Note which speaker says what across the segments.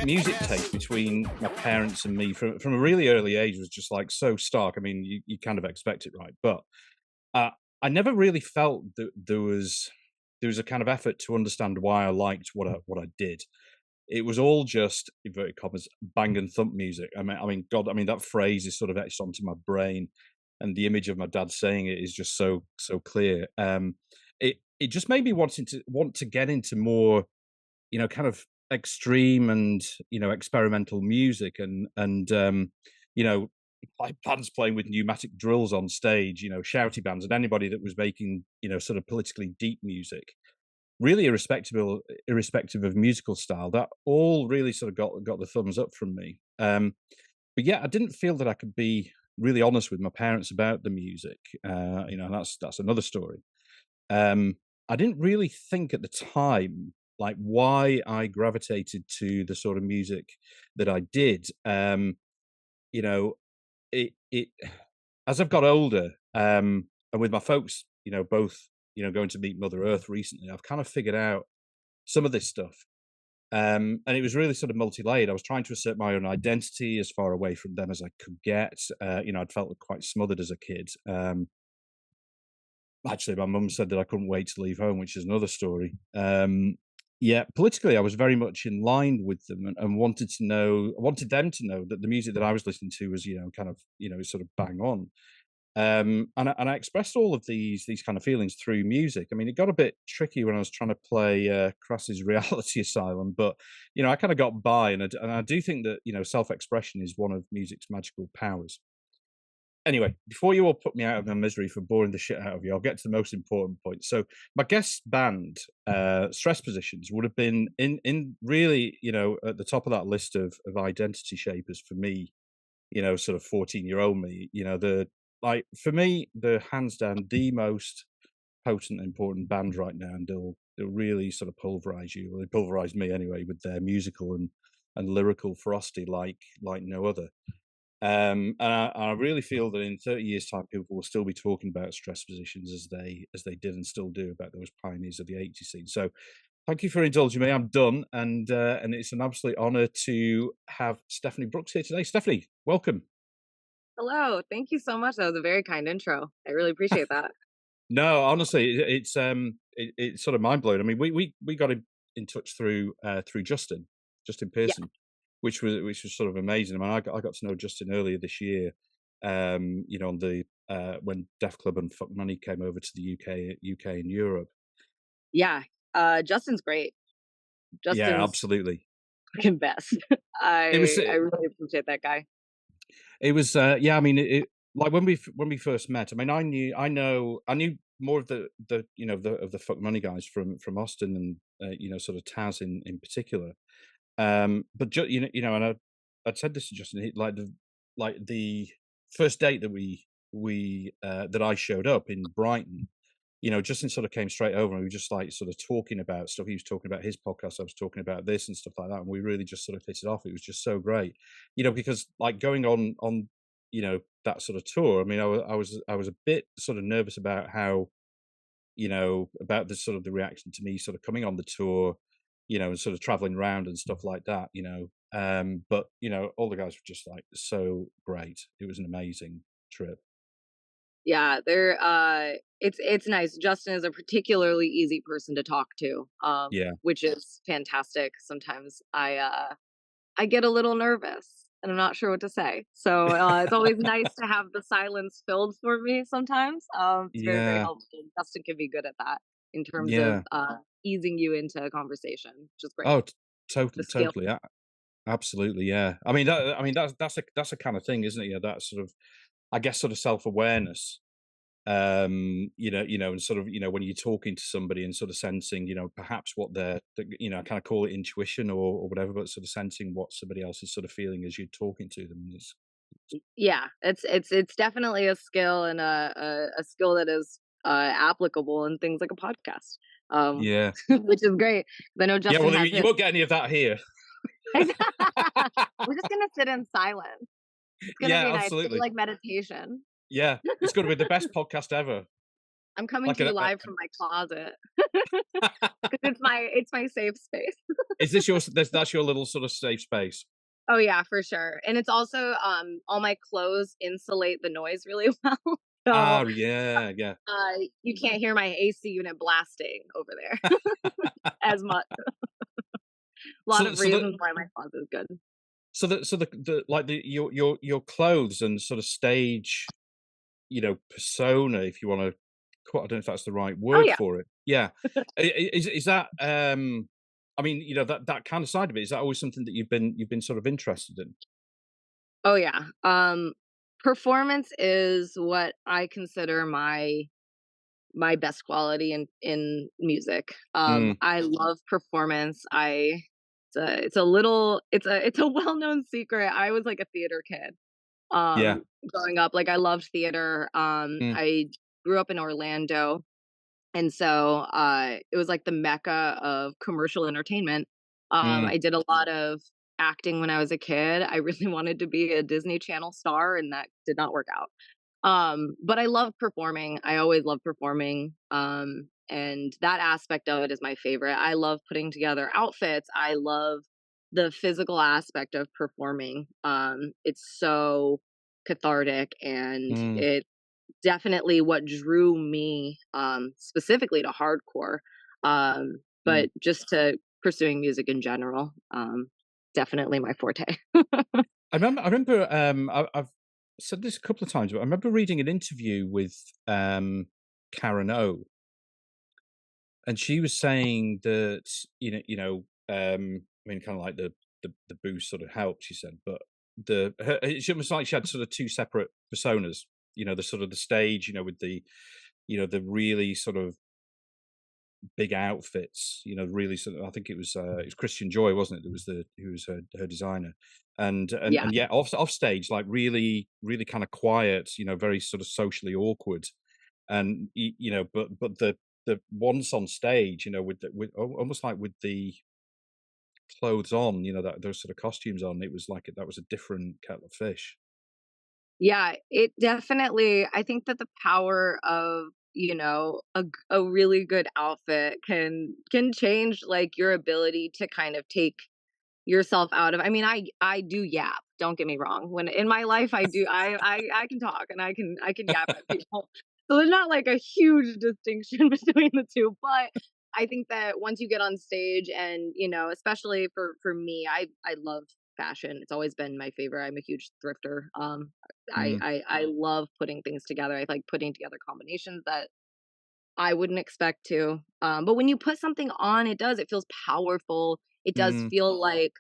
Speaker 1: music taste between my parents and me from a really early age was just like so stark. I mean, you kind of expect it, right? But uh, I never really felt that there was a kind of effort to understand why I liked what I did. It was all just inverted commas bang and thump music. God, I mean that phrase is sort of etched onto my brain, and the image of my dad saying it is just so clear. It just made me want to get into more, kind of extreme and experimental music and like bands playing with pneumatic drills on stage, shouty bands, and anybody that was making sort of politically deep music, really irrespective of musical style, that all really sort of got the thumbs up from me. But yeah, I didn't feel that I could be really honest with my parents about the music. That's another story. I didn't really think at the time like why I gravitated to the sort of music that I did. You know, it as I've got older, and with my folks, both going to meet Mother Earth recently, I've kind of figured out some of this stuff. And it was really sort of multi-layered. I was trying to assert my own identity as far away from them as I could get. I'd felt quite smothered as a kid. Actually, my mum said that I couldn't wait to leave home, which is another story. Yeah, politically, I was very much in line with them and wanted them to know that the music that I was listening to was, sort of bang on. And I expressed all of these kind of feelings through music. I mean, it got a bit tricky when I was trying to play Crass's Reality Asylum, but I kind of got by, and I do think that self-expression is one of music's magical powers. Anyway, before you all put me out of my misery for boring the shit out of you, I'll get to the most important point. So, my guest band, Stress Positions, would have been in really, at the top of that list of identity shapers for me. Sort of 14-year-old me. For me, they're hands down the most potent, important band right now, and they'll really sort of pulverize you. Well, they pulverize me anyway with their musical and lyrical ferocity like no other. And I really feel that in 30 years' time, people will still be talking about Stress Positions as they did and still do about those pioneers of the 80s scene. So, thank you for indulging me. I'm done, and it's an absolute honour to have Stephanie Brooks here today. Stephanie, welcome.
Speaker 2: Hello. Thank you so much. That was a very kind intro. I really appreciate that.
Speaker 1: No, honestly, it's sort of mind blowing. I mean, we got in touch through Justin
Speaker 2: Yeah.
Speaker 1: Pearson, which was sort of amazing. I mean, I got to know Justin earlier this year. On the when Def Club and Fuck Money came over to the UK and Europe.
Speaker 2: Yeah. Justin's great.
Speaker 1: Yeah,
Speaker 2: Justin's
Speaker 1: absolutely.
Speaker 2: fucking best.
Speaker 1: It was
Speaker 2: I really appreciate that guy.
Speaker 1: It was, yeah. I mean, like when we first met. I mean, I knew more of the Fuck Money guys from Austin and sort of Taz in particular. But and I'd said this to Justin, like the first date that we that I showed up in Brighton. Justin sort of came straight over and we were just like sort of talking about stuff. He was talking about his podcast, I was talking about this and stuff like that, and we really just sort of hit it off. It was just so great, because like going on that sort of tour. I mean, I was a bit sort of nervous about how about the sort of the reaction to me sort of coming on the tour, and sort of traveling around and stuff like that. But all the guys were just like so great. It was an amazing trip.
Speaker 2: Yeah, they're it's nice. Justin is a particularly easy person to talk to,
Speaker 1: Yeah.
Speaker 2: which is fantastic. Sometimes I get a little nervous and I'm not sure what to say. So it's always nice to have the silence filled for me sometimes. It's very, very
Speaker 1: Yeah.
Speaker 2: helpful. Justin can be good at that in terms of
Speaker 1: Yeah.
Speaker 2: easing you into a conversation, which is great.
Speaker 1: Oh,
Speaker 2: The
Speaker 1: totally,
Speaker 2: skill.
Speaker 1: totally. Absolutely, yeah. I mean that's a kind of thing, isn't it? That sort of, I guess, sort of self-awareness. And sort of, when you're talking to somebody and sort of sensing, perhaps what I kind of call it intuition or whatever, but sort of sensing what somebody else is sort of feeling as you're talking to them.
Speaker 2: Yeah, it's definitely a skill and a skill that is applicable in things like a podcast.
Speaker 1: Yeah.
Speaker 2: Which is great. 'Cause I know
Speaker 1: Yeah,
Speaker 2: Justin
Speaker 1: well,
Speaker 2: has
Speaker 1: you
Speaker 2: his.
Speaker 1: won't get any of that here.
Speaker 2: We're just gonna sit in silence. It's gonna
Speaker 1: Yeah,
Speaker 2: be nice. It's gonna be
Speaker 1: absolutely.
Speaker 2: like meditation.
Speaker 1: Yeah, it's gonna be the best podcast ever.
Speaker 2: I'm coming
Speaker 1: Like
Speaker 2: to you
Speaker 1: a
Speaker 2: live from my closet because it's my safe space.
Speaker 1: is this your that's your little sort of safe space?
Speaker 2: Oh, yeah, for sure, and it's also, all my clothes insulate the noise really well, so,
Speaker 1: Ah, yeah, yeah.
Speaker 2: you can't hear my AC unit blasting over there as much. A lot
Speaker 1: So
Speaker 2: of
Speaker 1: so the
Speaker 2: reasons why my closet is good.
Speaker 1: so the like the your clothes and sort of stage, persona, if you wanna I don't know if that's the right
Speaker 2: Oh,
Speaker 1: word
Speaker 2: yeah.
Speaker 1: for it. Yeah. Is that, I mean, that kind of side of it, is that always something that you've been sort of interested in?
Speaker 2: Oh, yeah. Performance is what I consider my best quality in music.
Speaker 1: Mm,
Speaker 2: I love performance. It's a well-known secret. I was like a theater kid.
Speaker 1: yeah.
Speaker 2: Growing up, like I loved theater.
Speaker 1: Mm,
Speaker 2: I grew up in Orlando, and so it was like the mecca of commercial entertainment.
Speaker 1: mm,
Speaker 2: I did a lot of acting when I was a kid. I really wanted to be a Disney Channel star, and that did not work out. But I love performing. I always love performing. And that aspect of it is my favorite. I love putting together outfits. I love the physical aspect of performing. It's so cathartic, and
Speaker 1: mm,
Speaker 2: it definitely what drew me specifically to hardcore.
Speaker 1: mm.
Speaker 2: But just to pursuing music in general, definitely my forte.
Speaker 1: I remember, I've said this a couple of times, but I remember reading an interview with, Karen O, and she was saying that, I mean, kinda like the boost sort of helped, she said, but it's almost like she had sort of 2 separate personas, the sort of the stage, with the really sort of big outfits, really sort of, I think it was Christian Joy, wasn't it? That was who was her designer. And and
Speaker 2: Yeah.
Speaker 1: and yeah, off stage, like really, really kind of quiet, very sort of socially awkward. And but the once on stage, with almost like with the clothes on, that those sort of costumes on, it was like that was a different kettle of fish.
Speaker 2: Yeah, it definitely I think that the power of, a really good outfit can change, like, your ability to kind of take yourself out of I mean, I do yap, don't get me wrong. When in my life, I can talk and I can yap at people. So there's not, like, a huge distinction between the 2, but I think that once you get on stage and, especially for me, I love fashion. It's always been my favorite. I'm a huge thrifter. I
Speaker 1: Mm,
Speaker 2: I I love putting things together. I like putting together combinations that I wouldn't expect to. But when you put something on, it feels powerful. It does
Speaker 1: mm,
Speaker 2: feel like,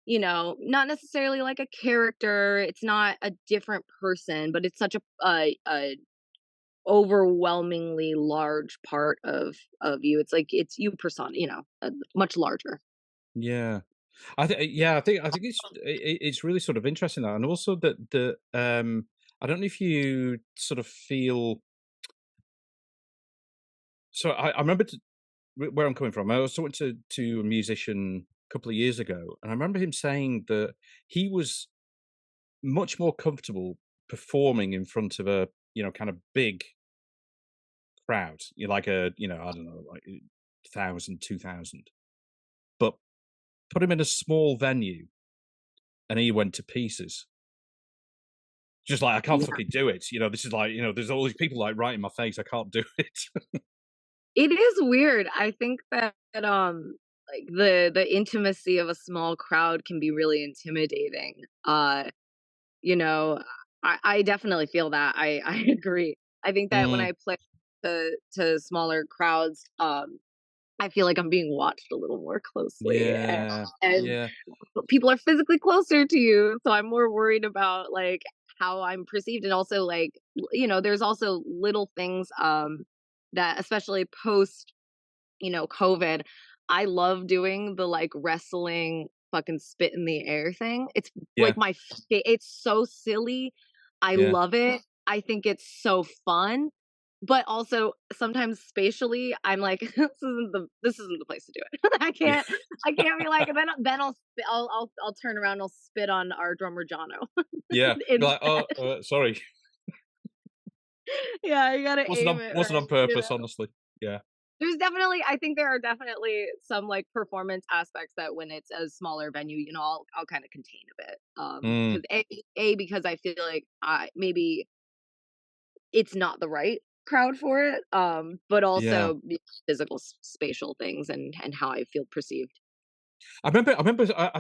Speaker 2: not necessarily like a character. It's not a different person, but it's such a overwhelmingly large part of you. It's like it's you person, much larger.
Speaker 1: yeah. I think it's really sort of interesting that, and also that I don't know if you sort of feel. So I remember where I'm coming from. I was talking to a musician a couple of years ago, and I remember him saying that he was much more comfortable performing in front of a kind of big crowd, like I don't know, like 1,000, 2,000, but put him in a small venue, and he went to pieces. Just like, I can't
Speaker 2: Yeah.
Speaker 1: fucking do it. This is like, there's all these people like right in my face. I can't do it.
Speaker 2: It is weird. I think that, like, the intimacy of a small crowd can be really intimidating. You know, I definitely feel that. I agree. I think that when
Speaker 1: Mm,
Speaker 2: I play to smaller crowds, I feel like I'm being watched a little more closely,
Speaker 1: yeah,
Speaker 2: and
Speaker 1: yeah,
Speaker 2: people are physically closer to you, so I'm more worried about, like, how I'm perceived, and also, like, there's also little things, that especially post, COVID, I love doing the, like, wrestling fucking spit in the air thing. It's like
Speaker 1: yeah,
Speaker 2: it's so silly. I
Speaker 1: yeah,
Speaker 2: love it. I think it's so fun, but also sometimes spatially, I'm like, this isn't the place to do it.
Speaker 1: yeah,
Speaker 2: I can't be like, and then I'll turn around, and I'll spit on our drummer Jono
Speaker 1: yeah. Be like,
Speaker 2: instead.
Speaker 1: oh, sorry.
Speaker 2: Yeah, you gotta aim it
Speaker 1: Wasn't on
Speaker 2: right, you
Speaker 1: purpose,
Speaker 2: know?
Speaker 1: honestly. Yeah.
Speaker 2: There's definitely I think there are definitely some, like, performance aspects that when it's a smaller venue, I'll kinda contain a bit,
Speaker 1: Mm,
Speaker 2: 'cause because I feel like I maybe it's not the right crowd for it, but
Speaker 1: yeah.
Speaker 2: also physical spatial things and how I feel perceived.
Speaker 1: I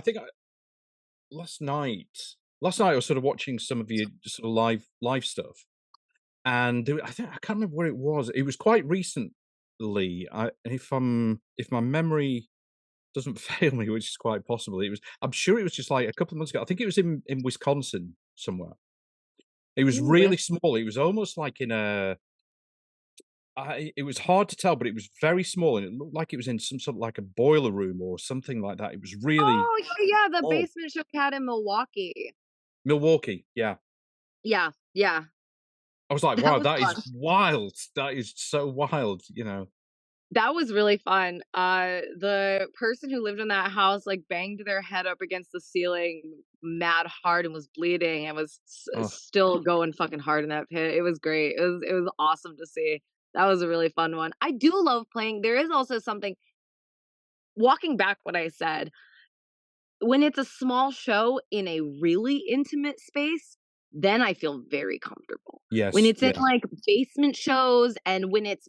Speaker 1: think last night I was sort of watching some of your sort of live stuff, and I think I can't remember where it was. It was quite recently. If my memory doesn't fail me, which is quite possible, I'm sure it was just like a couple of months ago. I think it was in Wisconsin somewhere. It was
Speaker 2: Ooh,
Speaker 1: really small. It was almost like in a it was hard to tell, but it was very small, and it looked like it was in some sort of like a boiler room or something like that. It was really
Speaker 2: oh, yeah, the
Speaker 1: oh,
Speaker 2: basement show we had in Milwaukee.
Speaker 1: Milwaukee, yeah.
Speaker 2: Yeah, yeah,
Speaker 1: I was like,
Speaker 2: that
Speaker 1: "Wow,
Speaker 2: was
Speaker 1: that is
Speaker 2: fun.
Speaker 1: wild. That is so wild," you know?
Speaker 2: That was really fun. The person who lived in that house, like, banged their head up against the ceiling mad hard and was bleeding and was
Speaker 1: Oh,
Speaker 2: still going fucking hard in that pit. It was great. It was awesome to see. That was a really fun one. I do love playing there is also something walking back what I said, when it's a small show in a really intimate space, then I feel very comfortable. When
Speaker 1: yes,
Speaker 2: it's in,
Speaker 1: yeah,
Speaker 2: like, basement shows and when it's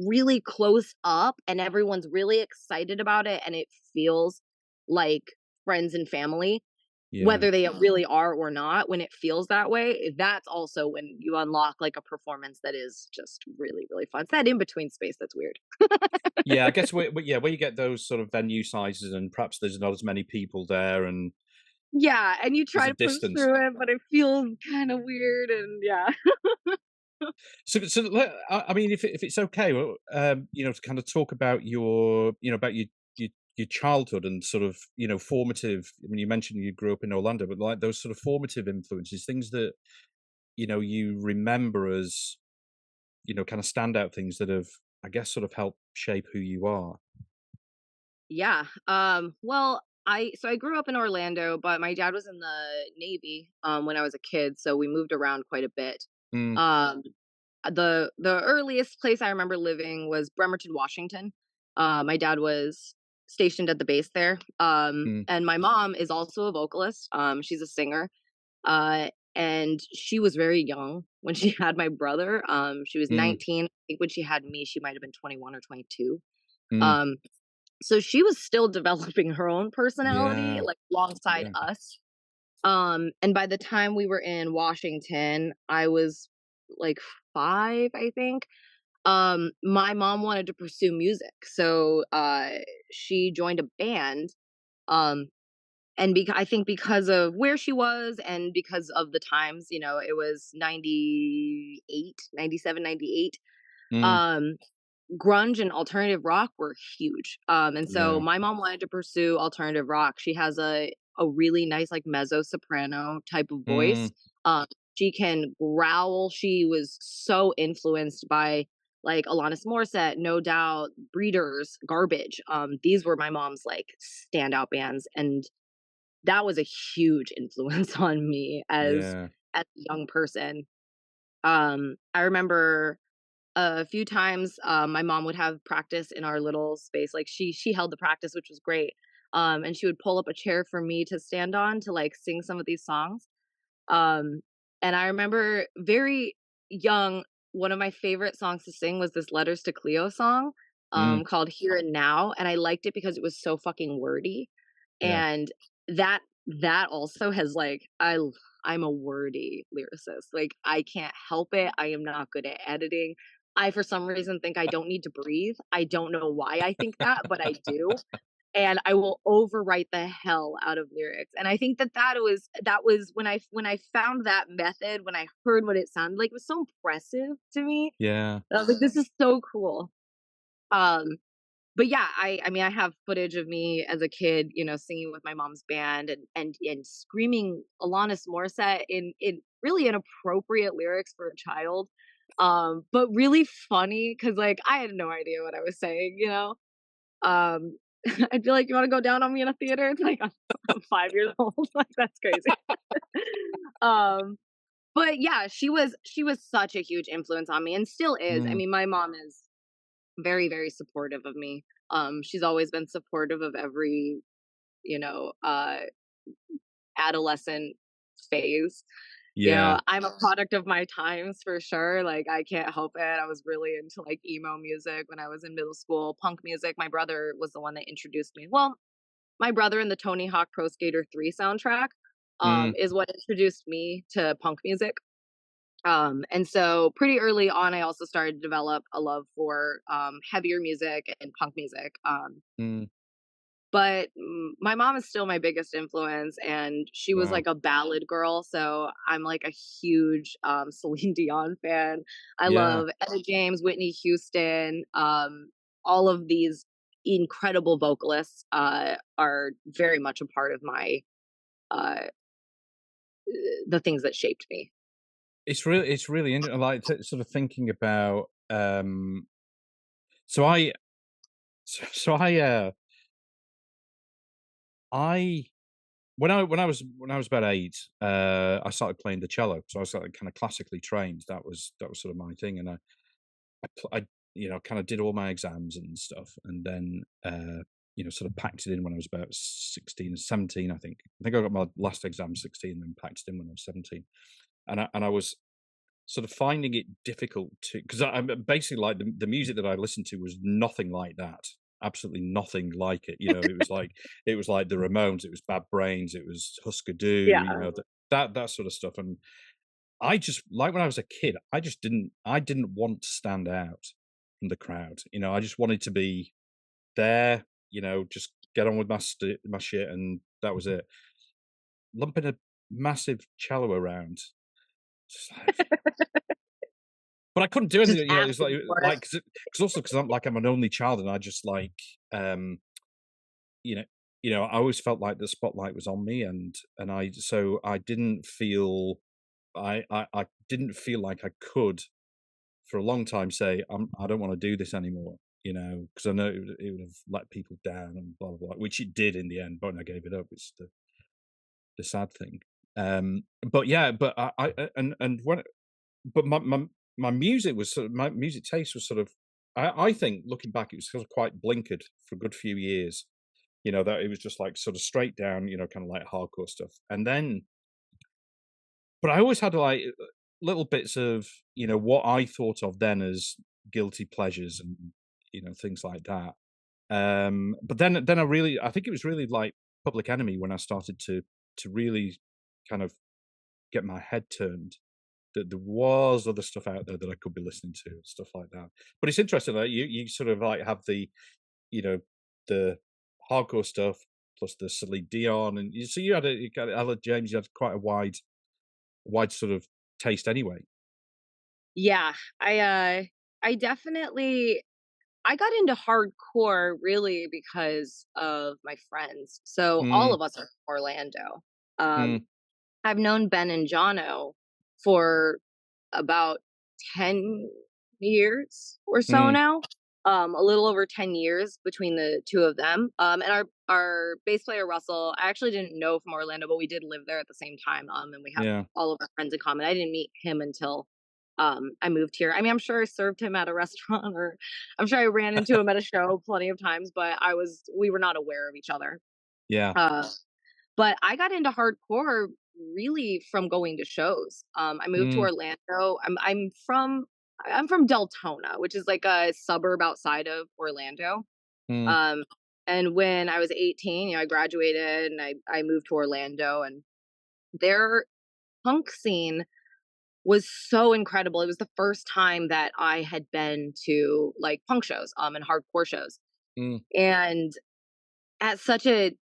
Speaker 2: really close up and everyone's really excited about it and it feels like friends and family,
Speaker 1: yeah.
Speaker 2: whether they really are or not, when it feels that way, that's also when you unlock, like, a performance that is just really, really fun. It's that in between space that's weird.
Speaker 1: Yeah, I guess where you get those sort of venue sizes and perhaps there's not as many people there and
Speaker 2: Yeah, and you
Speaker 1: there's
Speaker 2: try
Speaker 1: a
Speaker 2: to push
Speaker 1: distance.
Speaker 2: through it, but it feels kinda weird and yeah.
Speaker 1: So I mean, if it's okay, well, you know, to kind of talk about about your childhood and sort of, formative I mean, you mentioned you grew up in Orlando, but, like, those sort of formative influences, things that, you remember as, kind of standout things that have, I guess, sort of helped shape who you are.
Speaker 2: Yeah, well, I grew up in Orlando, but my dad was in the Navy, when I was a kid, so we moved around quite a bit.
Speaker 1: Mm,
Speaker 2: Um, the earliest place I remember living was Bremerton, Washington. My dad was stationed at the base there,
Speaker 1: mm,
Speaker 2: and my mom is also a vocalist, she's a singer, and she was very young when she had my brother, she was
Speaker 1: mm,
Speaker 2: 19, I think when she had me, she might have been 21 or 22.
Speaker 1: mm.
Speaker 2: Um, so she was still developing her own personality,
Speaker 1: Yeah,
Speaker 2: like, alongside
Speaker 1: yeah.
Speaker 2: us. And by the time we were in Washington, I was, like, 5, I think. My mom wanted to pursue music, so, she joined a band, um, and I think because of where she was and because of the times, it was 98, 97, 98.
Speaker 1: Mm,
Speaker 2: um grunge and alternative rock were huge. And so
Speaker 1: yeah.
Speaker 2: my mom wanted to pursue alternative rock. She has a really nice like mezzo soprano type of
Speaker 1: Mm,
Speaker 2: voice. Um, she can growl. She was so influenced by like Alanis Morissette, No Doubt, Breeders, Garbage. These were my mom's like standout bands, and that was a huge influence on me
Speaker 1: yeah.
Speaker 2: as a young person. I remember a few times, my mom would have practice in our little space, like, she held the practice, which was great, and she would pull up a chair for me to stand on to, like, sing some of these songs, um, and I remember very young, one of my favorite songs to sing was this Letters to Cleo song,
Speaker 1: Mm,
Speaker 2: called Here and Now, and I liked it because it was so fucking wordy,
Speaker 1: yeah.
Speaker 2: and that also has, like I'm a wordy lyricist, like, I can't help it, I am not good at editing. I, for some reason, think I don't need to breathe. I don't know why I think that, but I do, and I will overwrite the hell out of lyrics, and I think that was when I found that method, when I heard what it sounded like, it was so impressive to me.
Speaker 1: Yeah,
Speaker 2: I was like, "This is so cool." Um, but yeah, I mean, I have footage of me as a kid, singing with my mom's band and screaming Alanis Morissette in really inappropriate lyrics for a child, but really funny because like, I had no idea what I was saying. Um, I'd be like, "You wanna go down on me in a theater?" It's like, I'm 5 years old, like, that's crazy. Um, But yeah, she was such a huge influence on me and still is. I
Speaker 1: Mm,
Speaker 2: mean, my mom is very, very supportive of me. She's always been supportive of every, you know, adolescent phase.
Speaker 1: yeah,
Speaker 2: I'm a product of my times for sure. Like I can't help it. I was really into like emo music when I was in middle school, punk music. My brother was the one that introduced me. Well, my brother in the Tony Hawk Pro Skater 3 soundtrack
Speaker 1: mm,
Speaker 2: is what introduced me to punk music. And so pretty early on, I also started to develop a love for heavier music and punk music.
Speaker 1: mm,
Speaker 2: But my mom is still my biggest influence, and she was
Speaker 1: wow,
Speaker 2: like a ballad girl, so I'm like a huge, Celine Dion fan. I
Speaker 1: yeah.
Speaker 2: love Etta James, Whitney Houston, all of these incredible vocalists, are very much a part of uh, the things that shaped me.
Speaker 1: It's really interesting, like, sort of thinking about, so I so I when I was about 8, I started playing the cello, so I was, like, kinda classically trained. That was sort of my thing, and I kinda did all my exams and stuff, and then, sort of packed it in when I was about 16 or 17, I think. I think I got my last exam 16, then packed it in when I was 17, and I was sort of finding it difficult to, because I'm basically like the music that I listened to was nothing like that. Absolutely nothing like it. It was like the Ramones, it was Bad Brains, it was Husker Du,
Speaker 2: Yeah.
Speaker 1: that sort of stuff. And I just, like, when I was a kid, I didn't want to stand out from the crowd. I just wanted to be there. Just get on with my shit, and that was it. Lumping a massive cello around, just like, but I couldn't do
Speaker 2: Just
Speaker 1: anything, it's
Speaker 2: asking for it.
Speaker 1: like, because also, because I'm an only child, and I just like, um, you know I always felt like the spotlight was on me, and I didn't feel, I didn't feel like I could, for a long time, say, I don't wanna do this anymore, because I know it would have let people down and blah, blah, blah, which it did in the end, but I gave it up. It's the sad thing. But yeah, but and when but my music was sort of, my music taste was sort of, I think, looking back, it was sort of quite blinkered for a good few years. That it was just like sort of straight down, kind of like hardcore stuff. And then, but I always had like little bits of, what I thought of then as guilty pleasures, and things like that. But then I think it was really like Public Enemy when I started to really kind of get my head turned that there was other stuff out there that I could be listening to and stuff like that. But it's interesting that you sort of like have you know, the hardcore stuff plus the Celine Dion, and you got Ella James, you had quite a wide sort of taste anyway.
Speaker 2: Yeah, I definitely I got into hardcore really because of my friends. So all
Speaker 1: Mm,
Speaker 2: of us are from Orlando. Um,
Speaker 1: mm,
Speaker 2: I've known Ben and Jono for about 10 years or so
Speaker 1: mm,
Speaker 2: now. A little over 10 years between the two of them. And our bass player Russell, I actually didn't know from Orlando, but we did live there at the same time. And we have
Speaker 1: yeah.
Speaker 2: all of our friends in common. I didn't meet him until I moved here. I mean, I'm sure I served him at a restaurant, or I'm sure I ran into him at a show plenty of times, but we were not aware of each other.
Speaker 1: Yeah.
Speaker 2: Uh, but I got into hardcore really from going to shows. I moved to
Speaker 1: Mm,
Speaker 2: Orlando. I'm from Deltona, which is like a suburb outside of Orlando.
Speaker 1: mm,
Speaker 2: Um, and when I was 18, I graduated and I moved to Orlando, and their punk scene was so incredible. It was the first time that I had been to like punk shows, and hardcore shows.
Speaker 1: mm,
Speaker 2: And at such a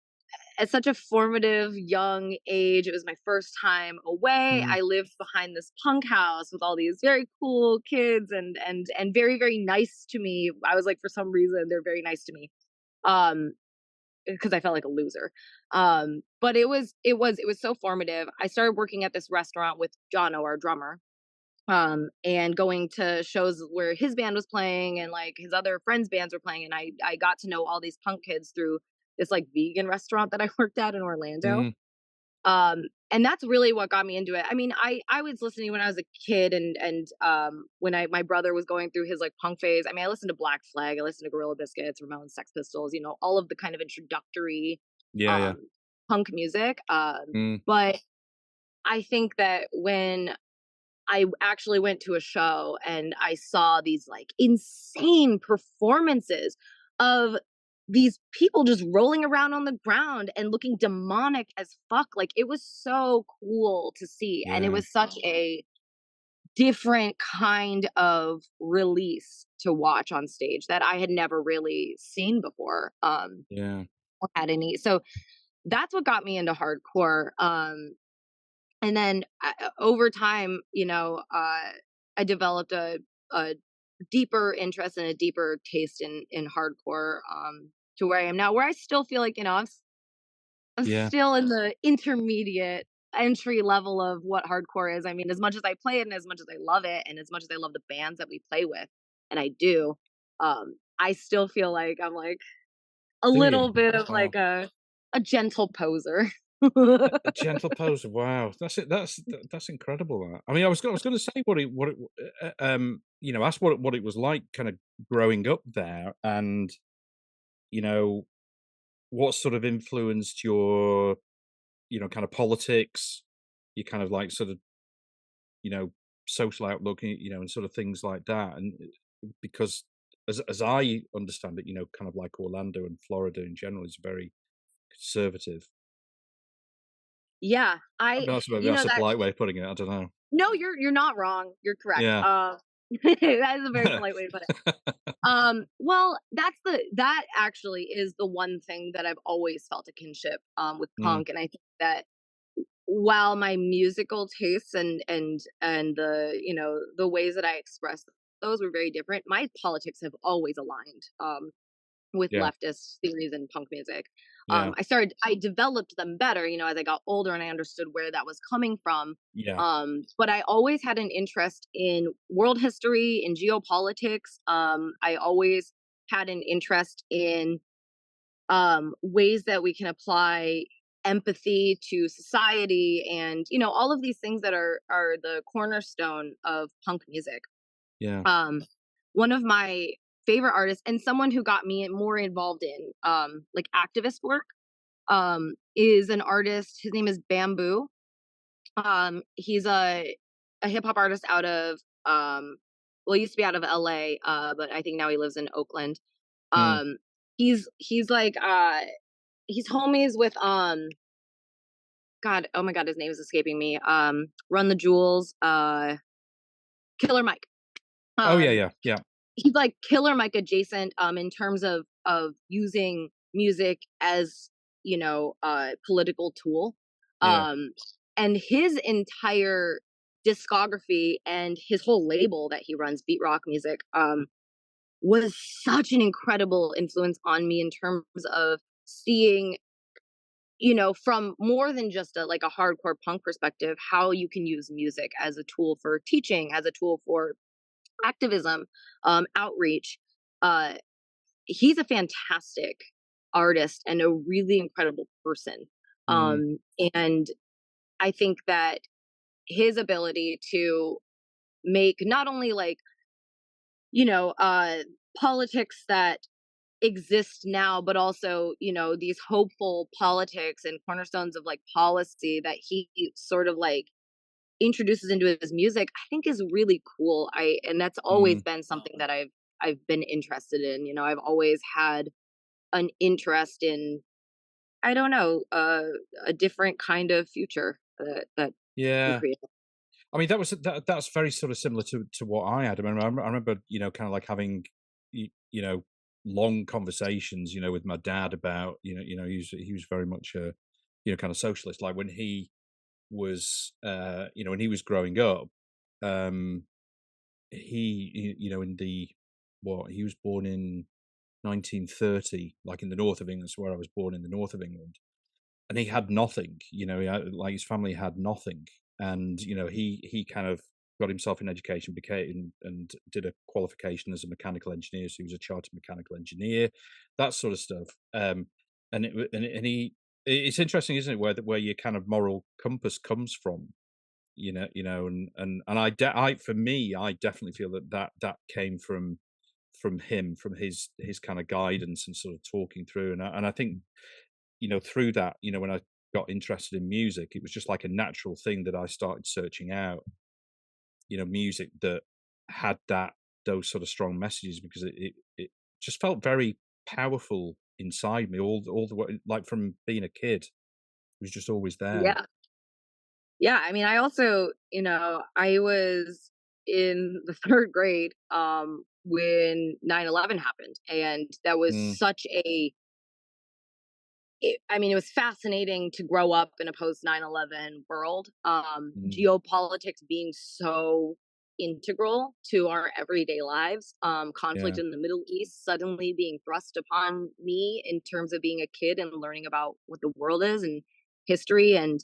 Speaker 2: at such a formative young age, it was my first time away.
Speaker 1: mm,
Speaker 2: I lived behind this punk house with all these very cool kids, and very, very nice to me. I was like, for some reason, they're very nice to me. Um, because I felt like a loser. But it was so formative. I started working at this restaurant with Jono, our drummer, and going to shows where his band was playing and like his other friends' bands were playing, and I got to know all these punk kids through this like vegan restaurant that I worked at in Orlando.
Speaker 1: mm.
Speaker 2: And that's really what got me into it. I mean, I was listening when I was a kid, and when I my brother was going through his like punk phase. I mean, I listened to Black Flag, I listened to Gorilla Biscuits, Ramones, Sex Pistols, all of the kind of introductory
Speaker 1: Yeah, yeah.
Speaker 2: um punk music.
Speaker 1: Mm,
Speaker 2: But I think that when I actually went to a show and I saw these like insane performances of these people just rolling around on the ground and looking demonic as fuck. Like it was so cool to see. And it
Speaker 1: yeah,
Speaker 2: was such a different kind of release to watch on stage that I had never really seen before.
Speaker 1: yeah,
Speaker 2: Or had any. So that's what got me into hardcore. And then over time, I developed a deeper interest and a deeper taste in hardcore, to where I am now, where I still feel like I'm
Speaker 1: yeah.
Speaker 2: still in the intermediate entry level of what hardcore is. I mean, as much as I play it and as much as I love it and as much as I love the bands that we play with, and I do, I still feel like I'm like a
Speaker 1: Do you?
Speaker 2: little bit of like
Speaker 1: Wow.
Speaker 2: a gentle poser.
Speaker 1: A gentle pose. Wow, that's it. That's incredible. That. I mean, I was going to say ask what it was like, kind of growing up there, and you know, what sort of influenced your, kind of politics, your kind of like sort of, you know, social outlook, and sort of things like that. And because as I understand it, kind of like Orlando and Florida in general is very conservative.
Speaker 2: Yeah,
Speaker 1: I mean, maybe that's a
Speaker 2: that
Speaker 1: polite way of putting it. I don't know.
Speaker 2: no, you're not wrong. You're correct.
Speaker 1: Yeah.
Speaker 2: That is a very polite way to put it. Well, that actually is the one thing that I've always felt a kinship with
Speaker 1: Mm,
Speaker 2: punk, and I think that while my musical tastes and the ways that I express those were very different, my politics have always aligned. With
Speaker 1: yeah,
Speaker 2: leftist theories in punk music.
Speaker 1: yeah,
Speaker 2: I developed them better, as I got older and I understood where that was coming from.
Speaker 1: yeah,
Speaker 2: But I always had an interest in world history, in geopolitics. I always had an interest in ways that we can apply empathy to society and all of these things that are the cornerstone of punk music.
Speaker 1: yeah.
Speaker 2: um, One of my favorite artists and someone who got me more involved in, like, activist work, is an artist. His name is Bamboo. He's a hip hop artist out of, well, he used to be out of LA, but I think now he lives in Oakland.
Speaker 1: Mm,
Speaker 2: Um, he's like, he's homies with, God, oh my God, his name is escaping me. Run the Jewels, Killer Mike.
Speaker 1: oh, yeah,
Speaker 2: Um,
Speaker 1: yeah, yeah,
Speaker 2: he's like Killer Mike adjacent, in terms of using music as, political tool.
Speaker 1: yeah,
Speaker 2: Um, and his entire discography and his whole label that he runs, Beat Rock Music, was such an incredible influence on me in terms of seeing, from more than just a hardcore punk perspective, how you can use music as a tool for teaching, as a tool for activism, outreach. Uh, he's a fantastic artist and a really incredible person.
Speaker 1: mm,
Speaker 2: And I think that his ability to make not only like, politics that exist now, but also, these hopeful politics and cornerstones of like policy that he sort of like introduces into his music, I think is really cool. And that's always
Speaker 1: mm.
Speaker 2: been something that I've been interested in. I've always had an interest in, I don't know, a different kind of future that we
Speaker 1: Yeah.
Speaker 2: create.
Speaker 1: I mean, that's very sort of similar to what I had. I remember, kind of like having, long conversations, with my dad about, he was very much a, kind of socialist. Like when he was, when he was growing up, um, in the what he was born in 1930, like in the north of England. So where I was born in the north of England, and he had nothing. Like his family had nothing, and he kind of got himself in education, became and did a qualification as a mechanical engineer. So he was a chartered mechanical engineer, that sort of stuff. And it wa- and he it's interesting, isn't it, where your kind of moral compass comes from, and for me, I definitely feel that came from him, from his kind of guidance and sort of talking through, and I think, through that, when I got interested in music, it was just like a natural thing that I started searching out, music that had those sort of strong messages, because it just felt very powerful inside me all the way, like from being a kid. It was just always there.
Speaker 2: Yeah. Yeah, I mean, I also, I was in the 3rd grade, when 9/11 happened, and that was
Speaker 1: Mm,
Speaker 2: such a I mean, it was fascinating to grow up in a post 9/11 world,
Speaker 1: mm,
Speaker 2: geopolitics being so integral to our everyday lives, conflict
Speaker 1: yeah,
Speaker 2: in the Middle East suddenly being thrust upon me in terms of being a kid and learning about what the world is and history, and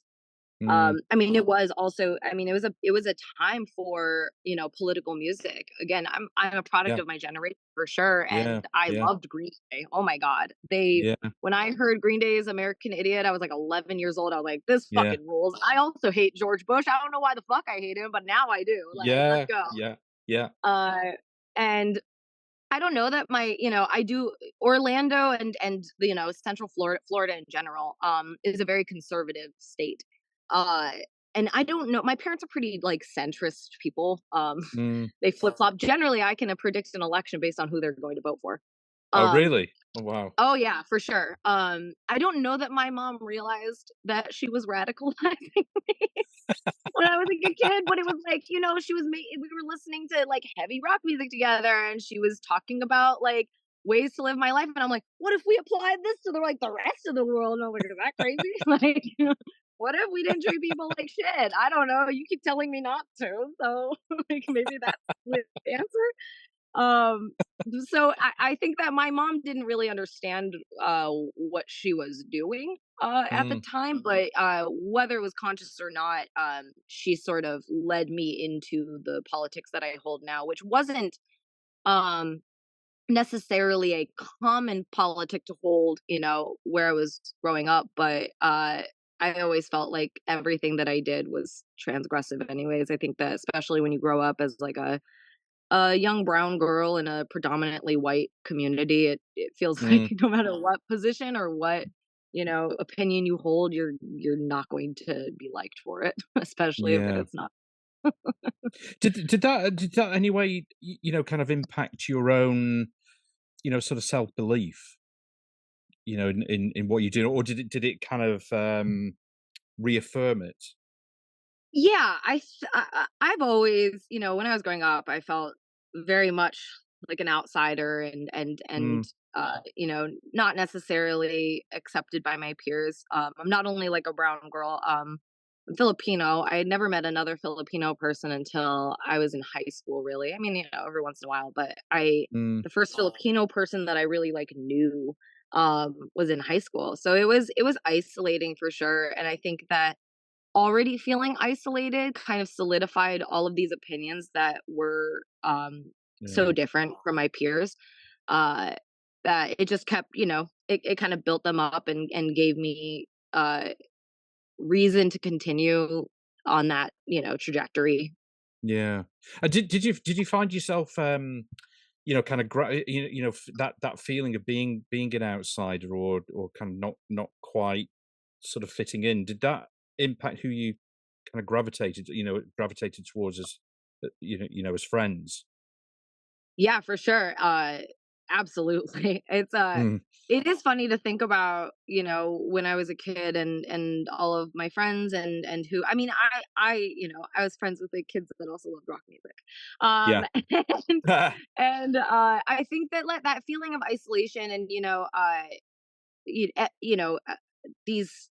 Speaker 1: mm,
Speaker 2: I mean, it was also I mean, it was a time for, political music. Again, I'm a product
Speaker 1: yeah,
Speaker 2: of my generation for sure,
Speaker 1: yeah,
Speaker 2: and I
Speaker 1: yeah,
Speaker 2: loved Green Day. Oh my god. They
Speaker 1: yeah,
Speaker 2: When I heard Green Day's American Idiot, I was like 11 years old. I was like, "This
Speaker 1: yeah,
Speaker 2: fucking rules." I also hate George Bush. I don't know why the fuck I hate him, but now I do. Like, let's
Speaker 1: yeah,
Speaker 2: go.
Speaker 1: yeah, yeah,
Speaker 2: Uh, and I don't know that I do Orlando and Central Florida in general, is a very conservative state. Uh, and I don't know, my parents are pretty like centrist people.
Speaker 1: mm.
Speaker 2: They flip-flop. Generally, I can predict an election based on who they're going to vote for.
Speaker 1: Oh,
Speaker 2: Um,
Speaker 1: really? Oh, wow.
Speaker 2: oh yeah, for sure. I don't know that my mom realized that she was radicalizing when I was like a kid, but it was like, she was we were listening to like heavy rock music together and she was talking about like ways to live my life. And I'm like, what if we applied this to the rest of the world? And I'm like, is that crazy? Like, what if we didn't treat people like shit? I don't know. You keep telling me not to. So like maybe that's the answer. Um, so I think that my mom didn't really understand what she was doing at the
Speaker 1: Mm,
Speaker 2: time, but whether it was conscious or not, she sort of led me into the politics that I hold now, which wasn't um, necessarily a common politic to hold, where I was growing up, but I always felt like everything that I did was transgressive anyways. I think that especially when you grow up as like a young brown girl in a predominantly white community, it feels like
Speaker 1: mm,
Speaker 2: no matter what position or what, opinion you hold, you're not going to be liked for it, especially if
Speaker 1: yeah.
Speaker 2: it's not.
Speaker 1: Did that anyway, kind of impact your own, sort of self-belief, in what you do, or did it kind of, reaffirm it?
Speaker 2: Yeah, I've always, when I was growing up, I felt very much like an outsider and
Speaker 1: Mm,
Speaker 2: not necessarily accepted by my peers. I'm not only like a brown girl, I'm Filipino. I had never met another Filipino person until I was in high school, really. I mean, every once in a while, but
Speaker 1: mm,
Speaker 2: the first Filipino person that I really like knew was in high school. So it was isolating for sure, and I think that already feeling isolated kind of solidified all of these opinions that were
Speaker 1: yeah,
Speaker 2: so different from my peers, uh that it just kept, it kind of built them up and gave me reason to continue on that, trajectory.
Speaker 1: yeah. Did you find yourself, kind of that feeling of being an outsider, or kind of not quite sort of fitting in? Did that impact who you kind of gravitated towards as, as friends?
Speaker 2: Yeah, for sure. Absolutely.
Speaker 1: Mm,
Speaker 2: It is funny to think about, when I was a kid and all of my friends and who I mean, I was friends with the kids that also loved rock music.
Speaker 1: yeah.
Speaker 2: And I think that like that feeling of isolation and these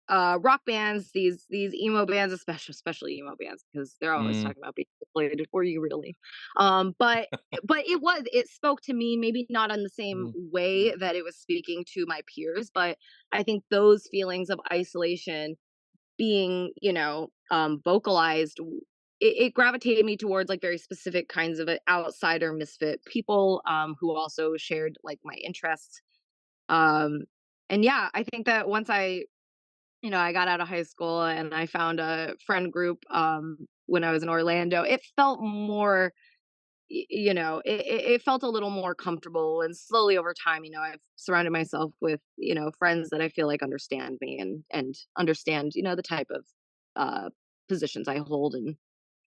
Speaker 2: rock bands, these emo bands, especially emo bands, because they're always
Speaker 1: Mm,
Speaker 2: talking about being isolated. Were you really? But it spoke to me, maybe not in the same
Speaker 1: mm,
Speaker 2: way that it was speaking to my peers, but I think those feelings of isolation being, vocalized, it gravitated me towards like very specific kinds of outsider misfit people who also shared like my interests. Um, And yeah, I think that once I got out of high school and I found a friend group, when I was in Orlando, it felt more, it felt a little more comfortable. And slowly over time, I've surrounded myself with, friends that I feel like understand me and understand, the type of uh, positions I hold and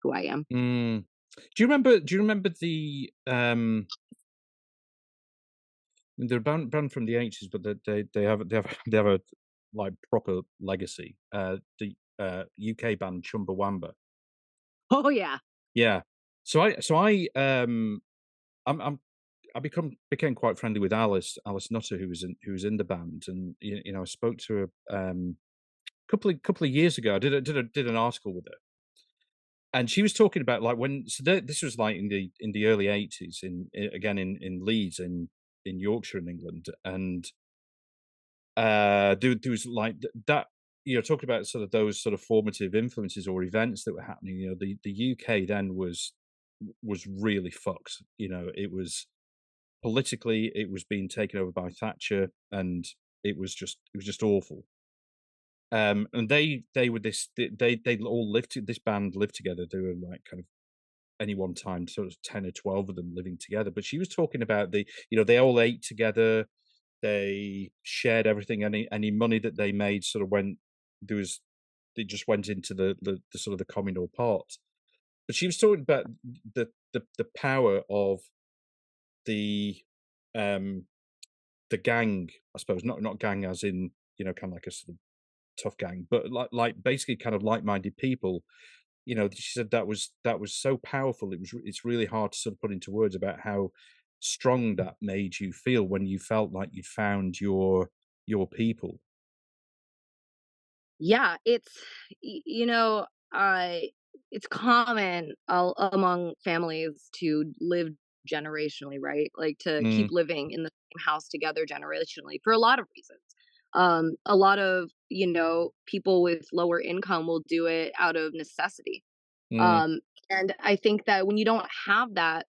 Speaker 2: who I am.
Speaker 1: Mm. Do you remember the, they're a band from the '80s, but they have a, like, proper legacy, the, UK band Chumbawamba.
Speaker 2: Oh yeah.
Speaker 1: Yeah. So I became quite friendly with Alice Nutter, who was in the band, and, I spoke to her, couple of years ago. I did an article with her, and she was talking about, like, this was, like, in the early '80s, again, in Leeds, in Yorkshire in England. And there was, like, that, talking about sort of those sort of formative influences or events that were happening. The UK then was really fucked. It was politically, it was being taken over by Thatcher, and it was just awful. And they were this they all this band lived together. They were, like, kind of, any one time, sort of 10 or 12 of them living together. But she was talking about, they all ate together, they shared everything. Any money that they made sort of went there was it just went into the sort of the communal pot. But she was talking about the power of the um the gang, I suppose, not gang as in, kind of like a sort of tough gang, but like basically kind of like-minded people. She said that was so powerful. It's really hard to sort of put into words about how strong that made you feel when you felt like you'd found your people.
Speaker 2: Yeah, it's common among families to live generationally, right? Like to keep
Speaker 1: Mm,
Speaker 2: living in the same house together generationally for a lot of reasons. A lot of, people with lower income will do it out of necessity.
Speaker 1: mm,
Speaker 2: Um, and I think that when you don't have that,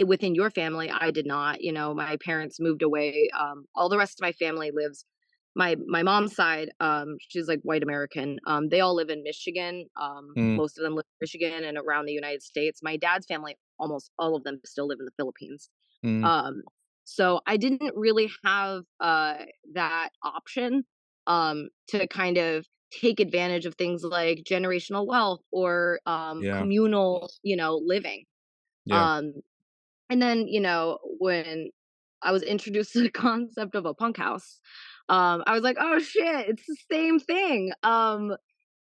Speaker 2: within your family, I did not. My parents moved away. All the rest of my family lives. My mom's side, she's like white American. They all live in Michigan.
Speaker 1: mm,
Speaker 2: Most of them live in Michigan and around the United States. My dad's family, almost all of them, still live in the Philippines.
Speaker 1: mm,
Speaker 2: Um, so I didn't really have that option to kind of take advantage of things like generational wealth or
Speaker 1: yeah,
Speaker 2: communal, living.
Speaker 1: yeah,
Speaker 2: Um, and then, when I was introduced to the concept of a punk house, I was like, "Oh shit, it's the same thing."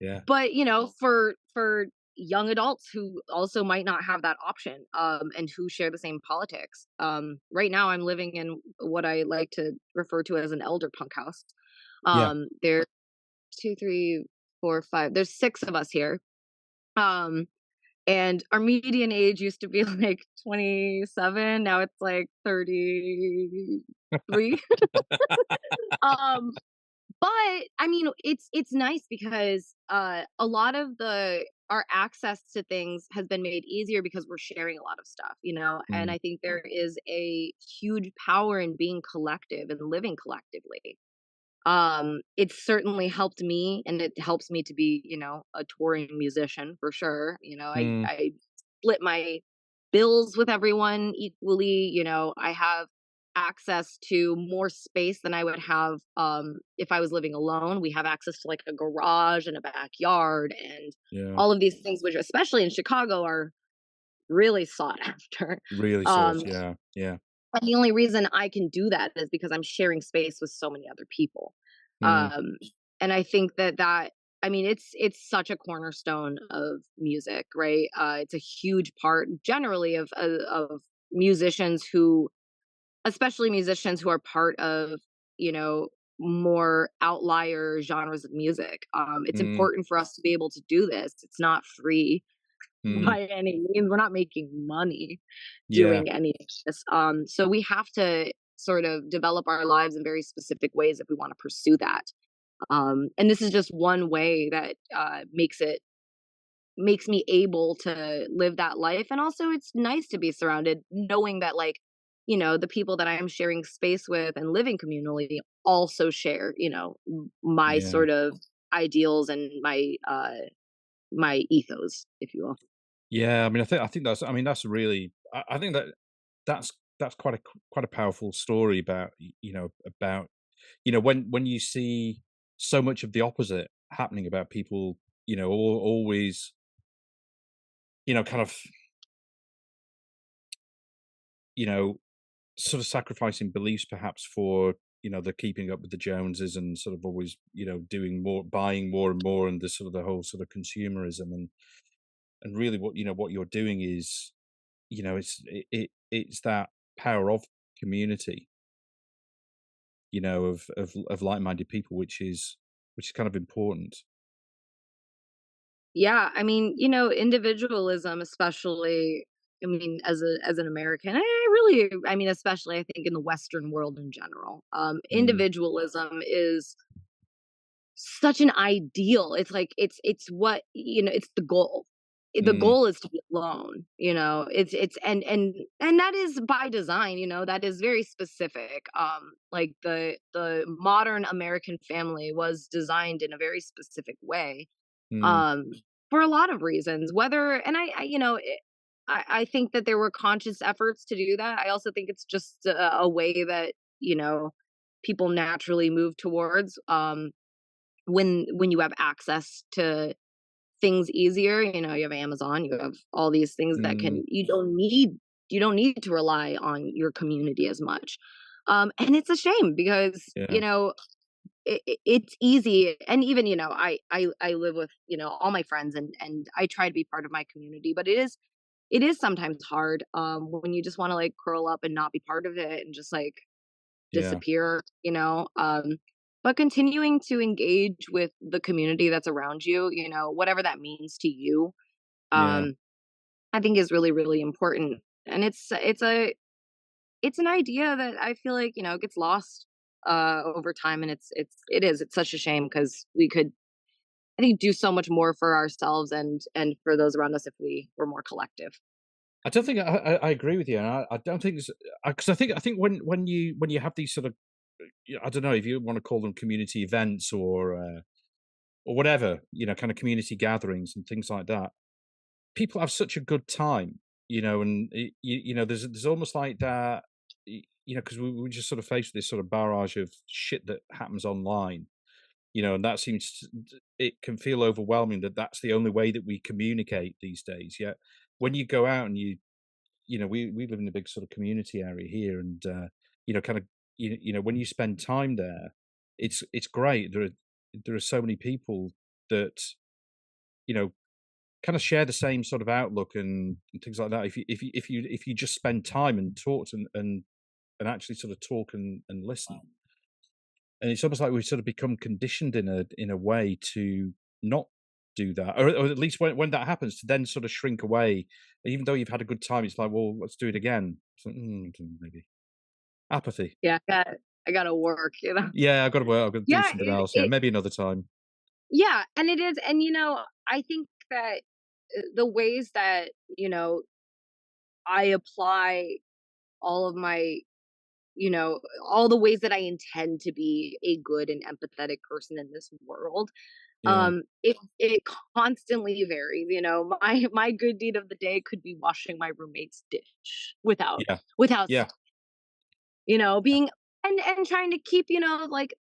Speaker 1: yeah,
Speaker 2: But, for young adults who also might not have that option, and who share the same politics. Right now I'm living in what I like to refer to as an elder punk house.
Speaker 1: yeah,
Speaker 2: There 2, 3, 4, 5. There's 6 of us here. Um, and our median age used to be like 27, now it's like 33. Um, but I mean, it's nice because a lot of the our access to things has been made easier because we're sharing a lot of stuff, and
Speaker 1: mm,
Speaker 2: I think there is a huge power in being collective and living collectively. It's certainly helped me and it helps me to be, a touring musician for sure.
Speaker 1: mm,
Speaker 2: I split my bills with everyone equally. I have access to more space than I would have if I was living alone. We have access to like a garage and a backyard and
Speaker 1: yeah.
Speaker 2: all of these things, which especially in Chicago are really sought after.
Speaker 1: Really
Speaker 2: Um,
Speaker 1: sauce, yeah, yeah.
Speaker 2: and the only reason I can do that is because I'm sharing space with so many other people.
Speaker 1: Mm,
Speaker 2: Um, and I think that I mean, it's such a cornerstone of music, right? It's a huge part generally of musicians who, especially musicians who are part of, you know, more outlier genres of music. It's
Speaker 1: mm,
Speaker 2: important for us to be able to do this. It's not free
Speaker 1: mm,
Speaker 2: by any means. We're not making money
Speaker 1: yeah,
Speaker 2: doing any of this. So we have to sort of develop our lives in very specific ways if we want to pursue that. And this is just one way that makes me able to live that life. And also, it's nice to be surrounded, knowing that like the people that I'm sharing space with and living communally also share, my
Speaker 1: Yeah.
Speaker 2: sort of ideals and my ethos, if you will.
Speaker 1: Yeah, I mean, I think that's, I mean, that's really, I think that that's quite a quite a powerful story about, about, when you see so much of the opposite happening about people, always, kind of, you know, sort of sacrificing beliefs perhaps for, the keeping up with the Joneses, and sort of always, doing more, buying more and more, and the sort of the whole sort of consumerism, and really what, what you're doing is, it's that power of community, of like-minded people, which is kind of important.
Speaker 2: Yeah, I mean, individualism, especially, I mean, as an American, I mean, especially I think in the Western world in general,
Speaker 1: Mm,
Speaker 2: individualism is such an ideal. It's like it's what it's the goal. The
Speaker 1: mm,
Speaker 2: goal is to be alone. It's and that is by design. That is very specific. Like the modern American family was designed in a very specific way,
Speaker 1: mm,
Speaker 2: um, for a lot of reasons. Whether and I think that there were conscious efforts to do that. I also think it's just a way that people naturally move towards. When you have access to things easier, you have Amazon, you have all these things that
Speaker 1: mm,
Speaker 2: can you don't need to rely on your community as much. And it's a shame because,
Speaker 1: yeah,
Speaker 2: it's easy, and even, I live with, all my friends, and I try to be part of my community, but it is sometimes hard, when you just wanna, like, curl up and not be part of it and just, like,
Speaker 1: yeah,
Speaker 2: disappear, but continuing to engage with the community that's around you, whatever that means to you,
Speaker 1: yeah,
Speaker 2: um, I think is really, really important. And it's an idea that I feel like, gets lost over time, and it's such a shame because we could, I think, do so much more for ourselves and for those around us if we were more collective.
Speaker 1: I don't think I agree with you, and I don't think it's, because I think when you have these sort of, I don't know if you want to call them community events, or whatever, kind of community gatherings and things like that, people have such a good time, and there's almost like that, because we just sort of faced with this sort of barrage of shit that happens online, and that it can feel overwhelming that that's the only way that we communicate these days. Yet when you go out and we live in a big sort of community area here, and kind of, when you spend time there, it's great. There are so many people that, you know kind of share the same sort of outlook, and things like that. If you just spend time and talk, and actually sort of talk and listen, and it's almost like we've sort of become conditioned in a way to not do that, or at least when that happens, to then sort of shrink away. Even though you've had a good time, it's like, well, let's do it again. It's like, maybe apathy.
Speaker 2: Yeah, I gotta work.
Speaker 1: Yeah, I've got to work. I've got to do
Speaker 2: Yeah,
Speaker 1: something
Speaker 2: it,
Speaker 1: else. Yeah,
Speaker 2: it
Speaker 1: maybe another time.
Speaker 2: yeah, and it is, and I think that the ways that I apply all of my all the ways that I intend to be a good and empathetic person in this world.
Speaker 1: Yeah,
Speaker 2: It constantly varies. My good deed of the day could be washing my roommate's dish
Speaker 1: yeah,
Speaker 2: without
Speaker 1: yeah,
Speaker 2: being and trying to keep,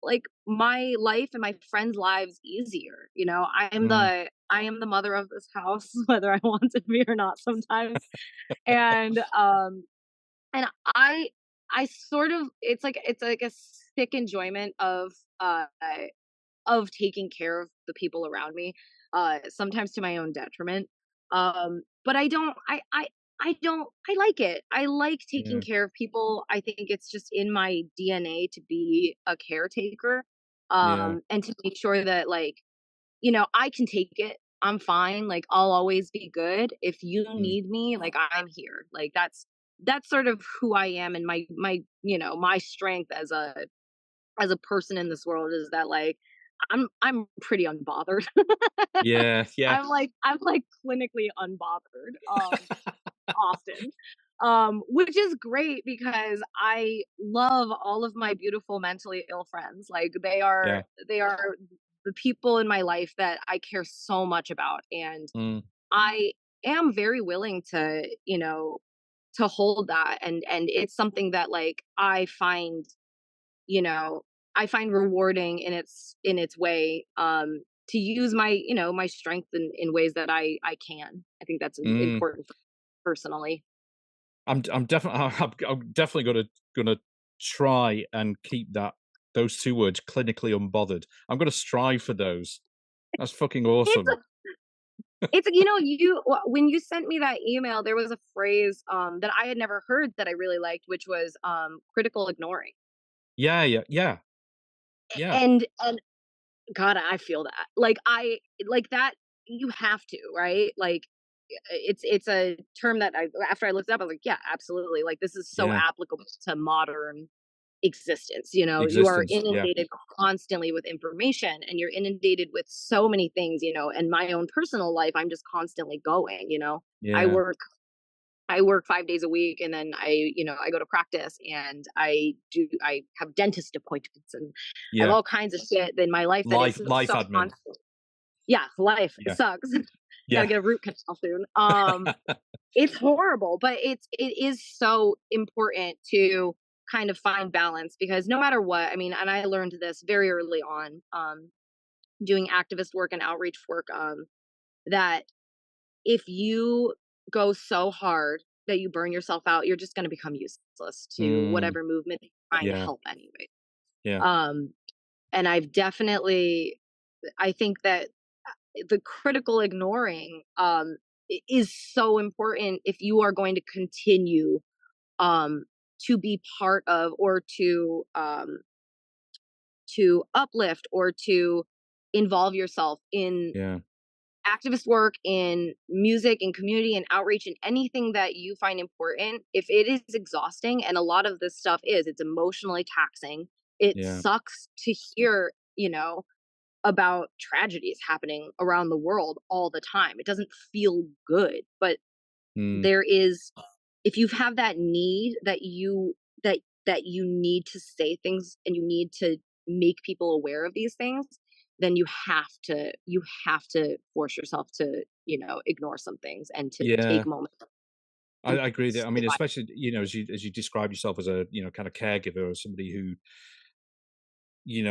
Speaker 2: like my life and my friends' lives easier.
Speaker 1: mm,
Speaker 2: I am the mother of this house, whether I want to be or not sometimes. And and I sort of, it's like a sick enjoyment of taking care of the people around me, sometimes to my own detriment. But I like it. I like taking
Speaker 1: yeah,
Speaker 2: care of people. I think it's just in my DNA to be a caretaker,
Speaker 1: yeah,
Speaker 2: and to make sure that, like, I can take it. I'm fine. Like, I'll always be good. If you
Speaker 1: mm,
Speaker 2: need me, like, I'm here. Like, that's sort of who I am, and my strength as a person in this world is that, like, I'm pretty unbothered.
Speaker 1: yeah, yeah.
Speaker 2: I'm like clinically unbothered, often. Which is great because I love all of my beautiful mentally ill friends. Like
Speaker 1: Yeah.
Speaker 2: they are the people in my life that I care so much about, and
Speaker 1: Mm,
Speaker 2: I am very willing to, to hold that, and it's something that like you know, I find rewarding in its way, to use my, my strength in ways that I can. I think that's
Speaker 1: mm.
Speaker 2: important personally.
Speaker 1: I'm definitely I'm definitely gonna try and keep those 2 words, clinically unbothered. I'm gonna strive for those. That's fucking
Speaker 2: It's
Speaker 1: awesome.
Speaker 2: it's when you sent me that email, there was a phrase that I had never heard that I really liked, which was critical ignoring.
Speaker 1: Yeah, yeah, yeah, yeah,
Speaker 2: And God, I feel that. Like that you have to, right? Like it's a term that I after I looked up, I was like, yeah, absolutely. Like this is so
Speaker 1: yeah.
Speaker 2: applicable to modern existence. You know, you are
Speaker 1: Existence, yeah,
Speaker 2: inundated constantly with information and you're inundated with so many things, and my own personal life, I'm just constantly going. I
Speaker 1: yeah,
Speaker 2: work I work 5 days a week, and then I go to practice, and I have dentist appointments, and I have
Speaker 1: yeah.
Speaker 2: all kinds of shit in my life that is
Speaker 1: Life
Speaker 2: so
Speaker 1: admin.
Speaker 2: constant. Yeah, life, it
Speaker 1: Yeah,
Speaker 2: sucks. Gotta
Speaker 1: yeah,
Speaker 2: get a root canal soon. It's horrible, but it is so important to kind of find balance because no matter what, I mean, and I learned this very early on, doing activist work and outreach work, that if you go so hard that you burn yourself out, you're just gonna become useless to
Speaker 1: mm,
Speaker 2: whatever movement you're trying to
Speaker 1: yeah,
Speaker 2: help anyway.
Speaker 1: yeah,
Speaker 2: Um, and I think that the critical ignoring, is so important if you are going to continue, um, to be part of or to uplift or to involve yourself in
Speaker 1: yeah,
Speaker 2: activist work, in music, in community, and outreach, and anything that you find important. If it is exhausting, and a lot of this stuff it's emotionally taxing, it
Speaker 1: yeah,
Speaker 2: sucks to hear, about tragedies happening around the world all the time. It doesn't feel good, but
Speaker 1: mm,
Speaker 2: there is, if you have that need that you need to say things and you need to make people aware of these things, then you have to force yourself to, ignore some things and to
Speaker 1: yeah.
Speaker 2: take moments and
Speaker 1: I agree that I
Speaker 2: sit
Speaker 1: mean,
Speaker 2: by.
Speaker 1: especially, as you describe yourself as a, kind of caregiver or somebody who,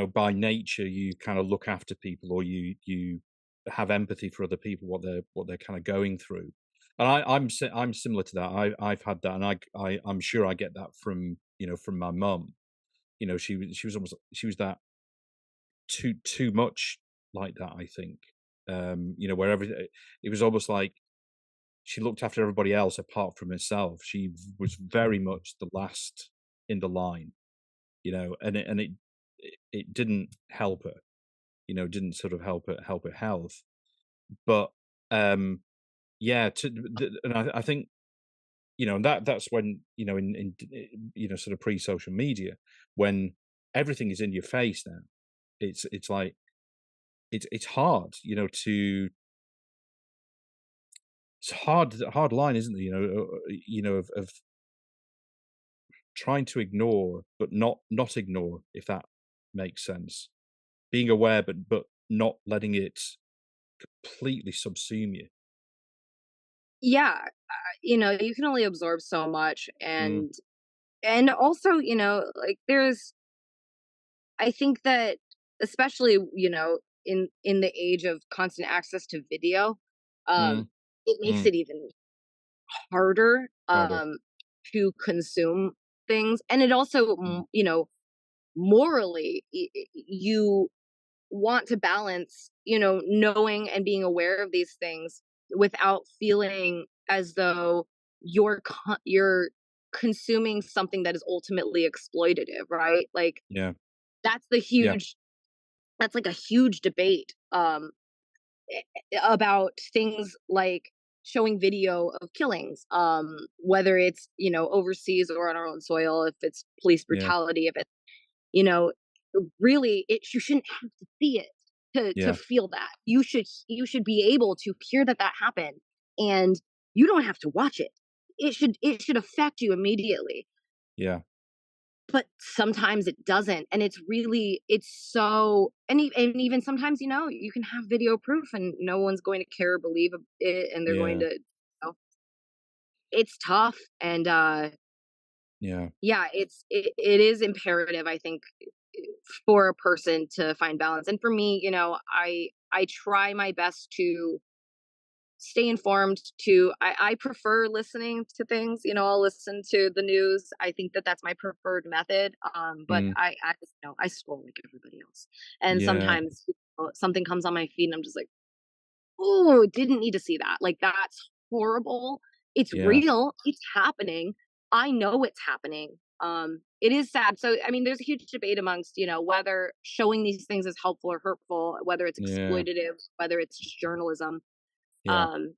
Speaker 1: by nature, you kind of look after people or you have empathy for other people, what they're kind of going through. And I'm similar to that. I've had that, and I'm sure I get that from, from my mum. She was that too much like that, I think. Where it was almost like she looked after everybody else apart from herself. She was very much the last in the line, and it didn't help her, didn't sort of help her health. But um yeah, and I think, and that's when, sort of pre-social media, when everything is in your face now. It's like it's hard, it's hard line, isn't it? Of trying to ignore, but not ignore, if that makes sense. Being aware, but not letting it completely subsume you.
Speaker 2: Yeah, you can only absorb so much,
Speaker 1: Mm,
Speaker 2: and also, like I think that especially, in the age of constant access to video,
Speaker 1: mm,
Speaker 2: it makes
Speaker 1: mm.
Speaker 2: it even harder,
Speaker 1: Harder.
Speaker 2: to consume things, and it also,
Speaker 1: Mm,
Speaker 2: morally, you want to balance, knowing and being aware of these things without feeling as though you're consuming something that is ultimately exploitative, right? Like
Speaker 1: yeah,
Speaker 2: that's the
Speaker 1: yeah,
Speaker 2: huge that's like a huge debate, about things like showing video of killings, whether it's, overseas or on our own soil, if it's police
Speaker 1: yeah,
Speaker 2: brutality, if it's, you know really, you shouldn't have to see it to
Speaker 1: yeah,
Speaker 2: feel that. You should be able to hear that happened, and you don't have to watch it. it should affect you immediately,
Speaker 1: Yeah.
Speaker 2: but sometimes it doesn't, and it's so, and even sometimes, you can have video proof and no one's going to care or believe it, and they're going
Speaker 1: Yeah.
Speaker 2: to, it's tough, and
Speaker 1: Yeah.
Speaker 2: yeah, it is imperative, I think, for a person to find balance. And for me, I try my best to stay informed. I prefer listening to things. I'll listen to the news. I think that that's my preferred method. But
Speaker 1: Mm.
Speaker 2: I scroll like everybody else, and
Speaker 1: Yeah.
Speaker 2: sometimes something comes on my feed, and I'm just like, oh, didn't need to see that. Like, that's horrible. It's
Speaker 1: Yeah.
Speaker 2: real. It's happening. I know it's happening. It is sad. So, I mean, there's a huge debate amongst, whether showing these things is helpful or hurtful, whether it's
Speaker 1: Yeah.
Speaker 2: exploitative, whether it's just journalism.
Speaker 1: Yeah.
Speaker 2: Um,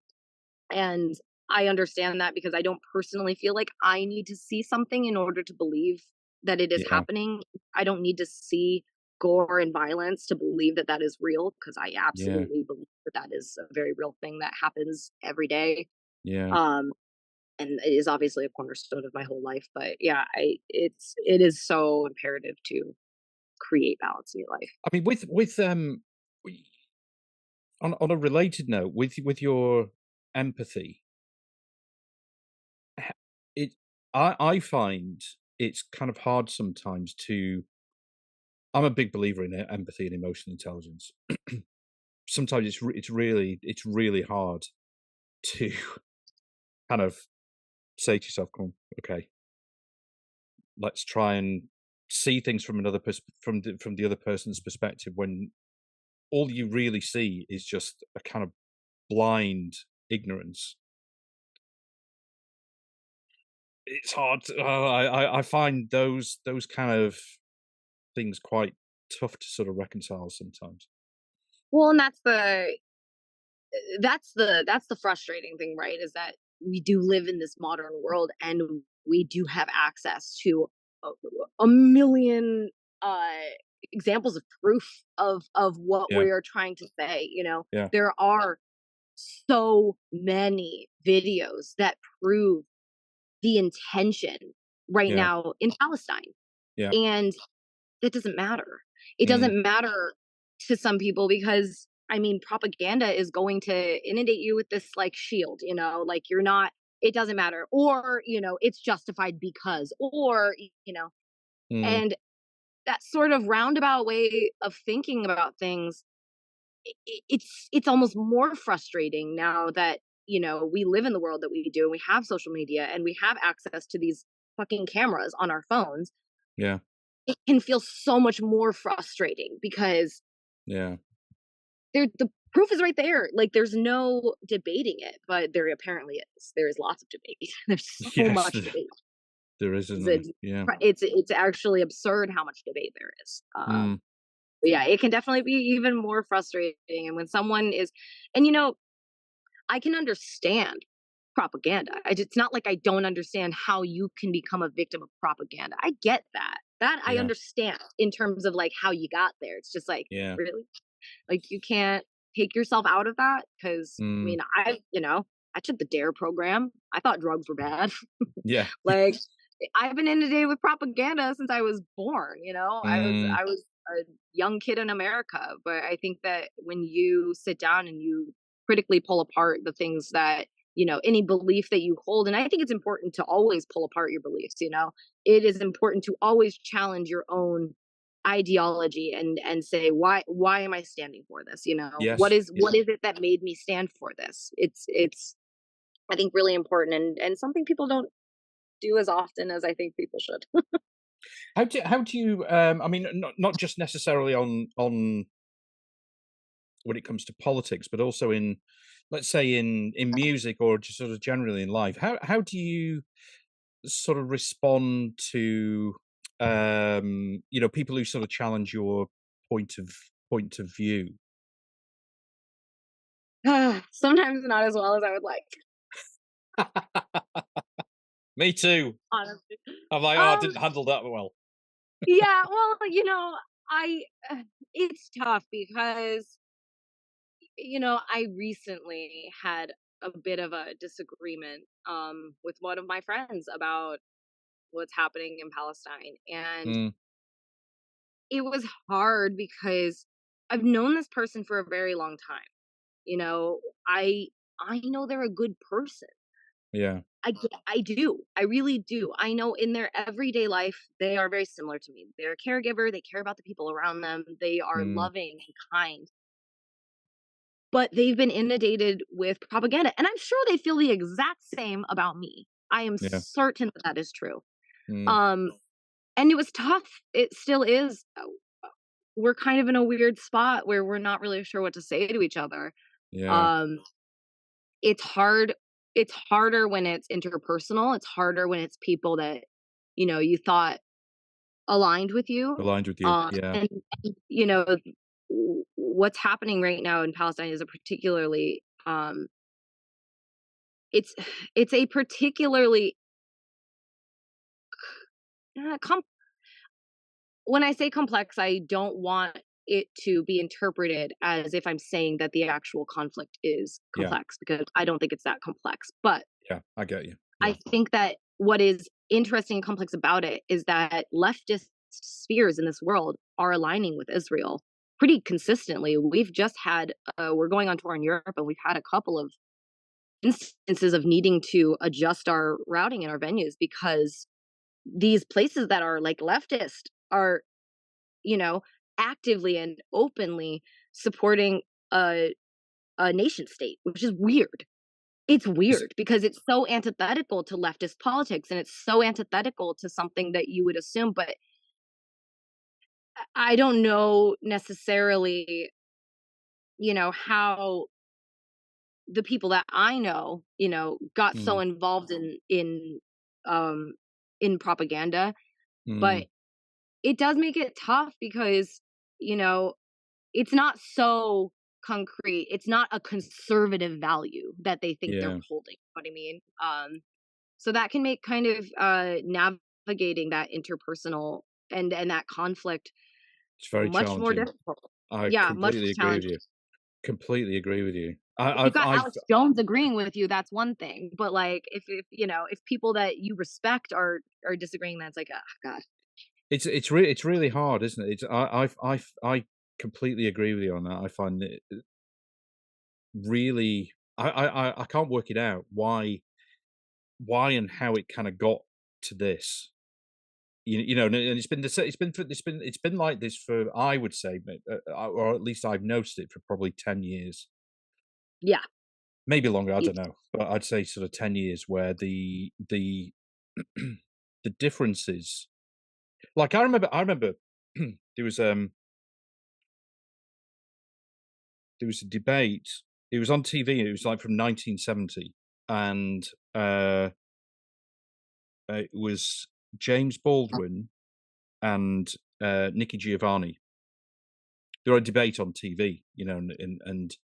Speaker 2: and I understand that because I don't personally feel like I need to see something in order to believe that it is
Speaker 1: Yeah.
Speaker 2: happening. I don't need to see gore and violence to believe that that is real, because I
Speaker 1: Yeah.
Speaker 2: absolutely believe that that is a very real thing that happens every day.
Speaker 1: Yeah.
Speaker 2: Um, and it is obviously a cornerstone of my whole life. But yeah, it is so imperative to create balance in your life.
Speaker 1: I mean, w- on a related note, with your empathy, h- it I find it's kind of hard sometimes to. I'm a big believer in empathy and emotional intelligence. Sometimes it's really hard to kind of say to yourself, "Come on, okay, let's try and see things from from the other person's perspective." When all you really see is just a kind of blind ignorance. It's hard. I find those kind of things quite tough to sort of reconcile sometimes.
Speaker 2: Well, and that's the frustrating thing, right? Is that we do live in this modern world, and we do have access to a, a million uh examples of proof of what
Speaker 1: Yeah,
Speaker 2: we are trying to say.
Speaker 1: yeah,
Speaker 2: There are so many videos that prove the intention right
Speaker 1: yeah,
Speaker 2: now in Palestine,
Speaker 1: yeah,
Speaker 2: and it doesn't matter. It
Speaker 1: mm,
Speaker 2: doesn't matter to some people because, I mean, propaganda is going to inundate you with this, like, shield, like, you're not, it doesn't matter, or, it's justified because, or,
Speaker 1: mm,
Speaker 2: and that sort of roundabout way of thinking about things, it's almost more frustrating now that, we live in the world that we do, and we have social media, and we have access to these fucking cameras on our phones.
Speaker 1: yeah,
Speaker 2: It can feel so much more frustrating because
Speaker 1: yeah.
Speaker 2: the proof is right there. Like, there's no debating it, but there apparently is. There is lots of debate. There's so
Speaker 1: Yes,
Speaker 2: much debate.
Speaker 1: there is,
Speaker 2: It's
Speaker 1: isn't there?
Speaker 2: it's
Speaker 1: Yeah.
Speaker 2: it's actually absurd how much debate there is.
Speaker 1: Mm,
Speaker 2: But yeah, it can definitely be even more frustrating. And when someone is, and I can understand propaganda. It's not like I don't understand how you can become a victim of propaganda. I get that. That I
Speaker 1: yeah,
Speaker 2: understand in terms of, like, how you got there. It's just like,
Speaker 1: yeah,
Speaker 2: really? Like, you can't take yourself out of that, because I
Speaker 1: mm,
Speaker 2: mean, I took the DARE program. I thought drugs were bad.
Speaker 1: yeah,
Speaker 2: Like, I've been inundated with propaganda since I was born,
Speaker 1: mm,
Speaker 2: I was a young kid in America. But I think that when you sit down and you critically pull apart the things that, any belief that you hold, and I think it's important to always pull apart your beliefs. It is important to always challenge your own ideology, and say, why am I standing for this? what
Speaker 1: yes,
Speaker 2: is what is it that made me stand for this? It's I think really important, and something people don't do as often as I think people should.
Speaker 1: how do you, I mean, not just necessarily on when it comes to politics, but also in, let's say, in music or just sort of generally in life. How do you sort of respond to, people who sort of challenge your point of point of view?
Speaker 2: Sometimes not as well as I would like,
Speaker 1: Me too.
Speaker 2: honestly.
Speaker 1: I'm like, "Oh, I
Speaker 2: Um,
Speaker 1: didn't handle that well."
Speaker 2: yeah, well, I it's tough because, I recently had a bit of a disagreement with one of my friends about what's happening in Palestine. And
Speaker 1: mm,
Speaker 2: it was hard because I've known this person for a very long time. You know, I know they're a good person.
Speaker 1: yeah,
Speaker 2: I do. I really do. I know in their everyday life, they are very similar to me. They're a caregiver, they care about the people around them, they are
Speaker 1: mm,
Speaker 2: loving and kind, but they've been inundated with propaganda, and I'm sure they feel the exact same about me. I am
Speaker 1: yeah,
Speaker 2: certain that that is true.
Speaker 1: mm,
Speaker 2: Um, and it was tough. It still is. We're kind of in a weird spot where we're not really sure what to say to each other.
Speaker 1: yeah.
Speaker 2: Um, it's hard it's harder when it's interpersonal, it's harder when it's people that, you thought aligned with you,
Speaker 1: Aligned with you. Yeah.
Speaker 2: and, what's happening right now in Palestine is a particularly, it's it's a particularly, com when I say complex, I don't want it to be interpreted as if I'm saying that the actual conflict is
Speaker 1: Yeah.
Speaker 2: complex, because I don't think it's that complex, but
Speaker 1: Yeah. I get you.
Speaker 2: I
Speaker 1: Yeah.
Speaker 2: think that what is interesting and complex about it is that leftist spheres in this world are aligning with Israel pretty consistently. We've just had, we're going on tour in Europe, and we've had a couple of instances of needing to adjust our routing in our venues because these places that are like leftist are, you know, actively and openly supporting a, a nation state, which is weird. It's
Speaker 1: Is it?
Speaker 2: weird because it's so antithetical to leftist politics, and it's so antithetical to something that you would assume, but I don't know necessarily, how the people that I know, got so
Speaker 1: Mm,
Speaker 2: involved um in propaganda,
Speaker 1: mm,
Speaker 2: but it does make it tough because, you know, it's not so concrete. It's not a conservative value that they think they're
Speaker 1: yeah.
Speaker 2: holding. What I mean? So that can make kind of navigating that interpersonal and that conflict
Speaker 1: It's very
Speaker 2: much more
Speaker 1: challenging.
Speaker 2: difficult.
Speaker 1: I
Speaker 2: Yeah, much more
Speaker 1: completely agree with
Speaker 2: challenging.
Speaker 1: you. Completely agree with you.
Speaker 2: If you've got
Speaker 1: I've
Speaker 2: Alex Jones agreeing with you, that's one thing. But like, if people that you respect are disagreeing, that's like, oh God.
Speaker 1: it's really hard, isn't it? I completely agree with you on that. I find it really, I can't work it out why and how it kind of got to this. And it's been it's been like this for, I would say, or at least I've noticed it for probably 10 years,
Speaker 2: Yeah.
Speaker 1: maybe longer. I
Speaker 2: You,
Speaker 1: don't know, but I'd say sort of 10 years where the the differences. Like I remember there was there was a debate. It was on TV. It was like from 1970, and uh, it was James Baldwin and Nikki Giovanni. They were on a debate on TV, and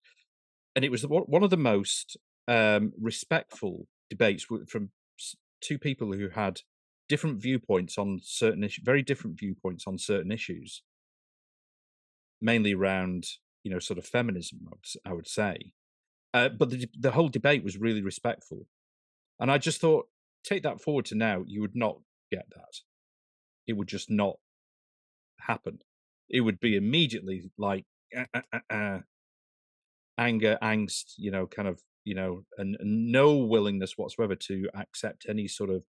Speaker 1: it was one of the most respectful debates from two people who had different viewpoints on certain issues, very different viewpoints on certain issues, mainly around sort of feminism. I would say, but the whole debate was really respectful, and I just thought, take that forward to now, you would not get that. It would just not happen. It would be immediately like anger, angst, kind of, and no willingness whatsoever to accept any sort of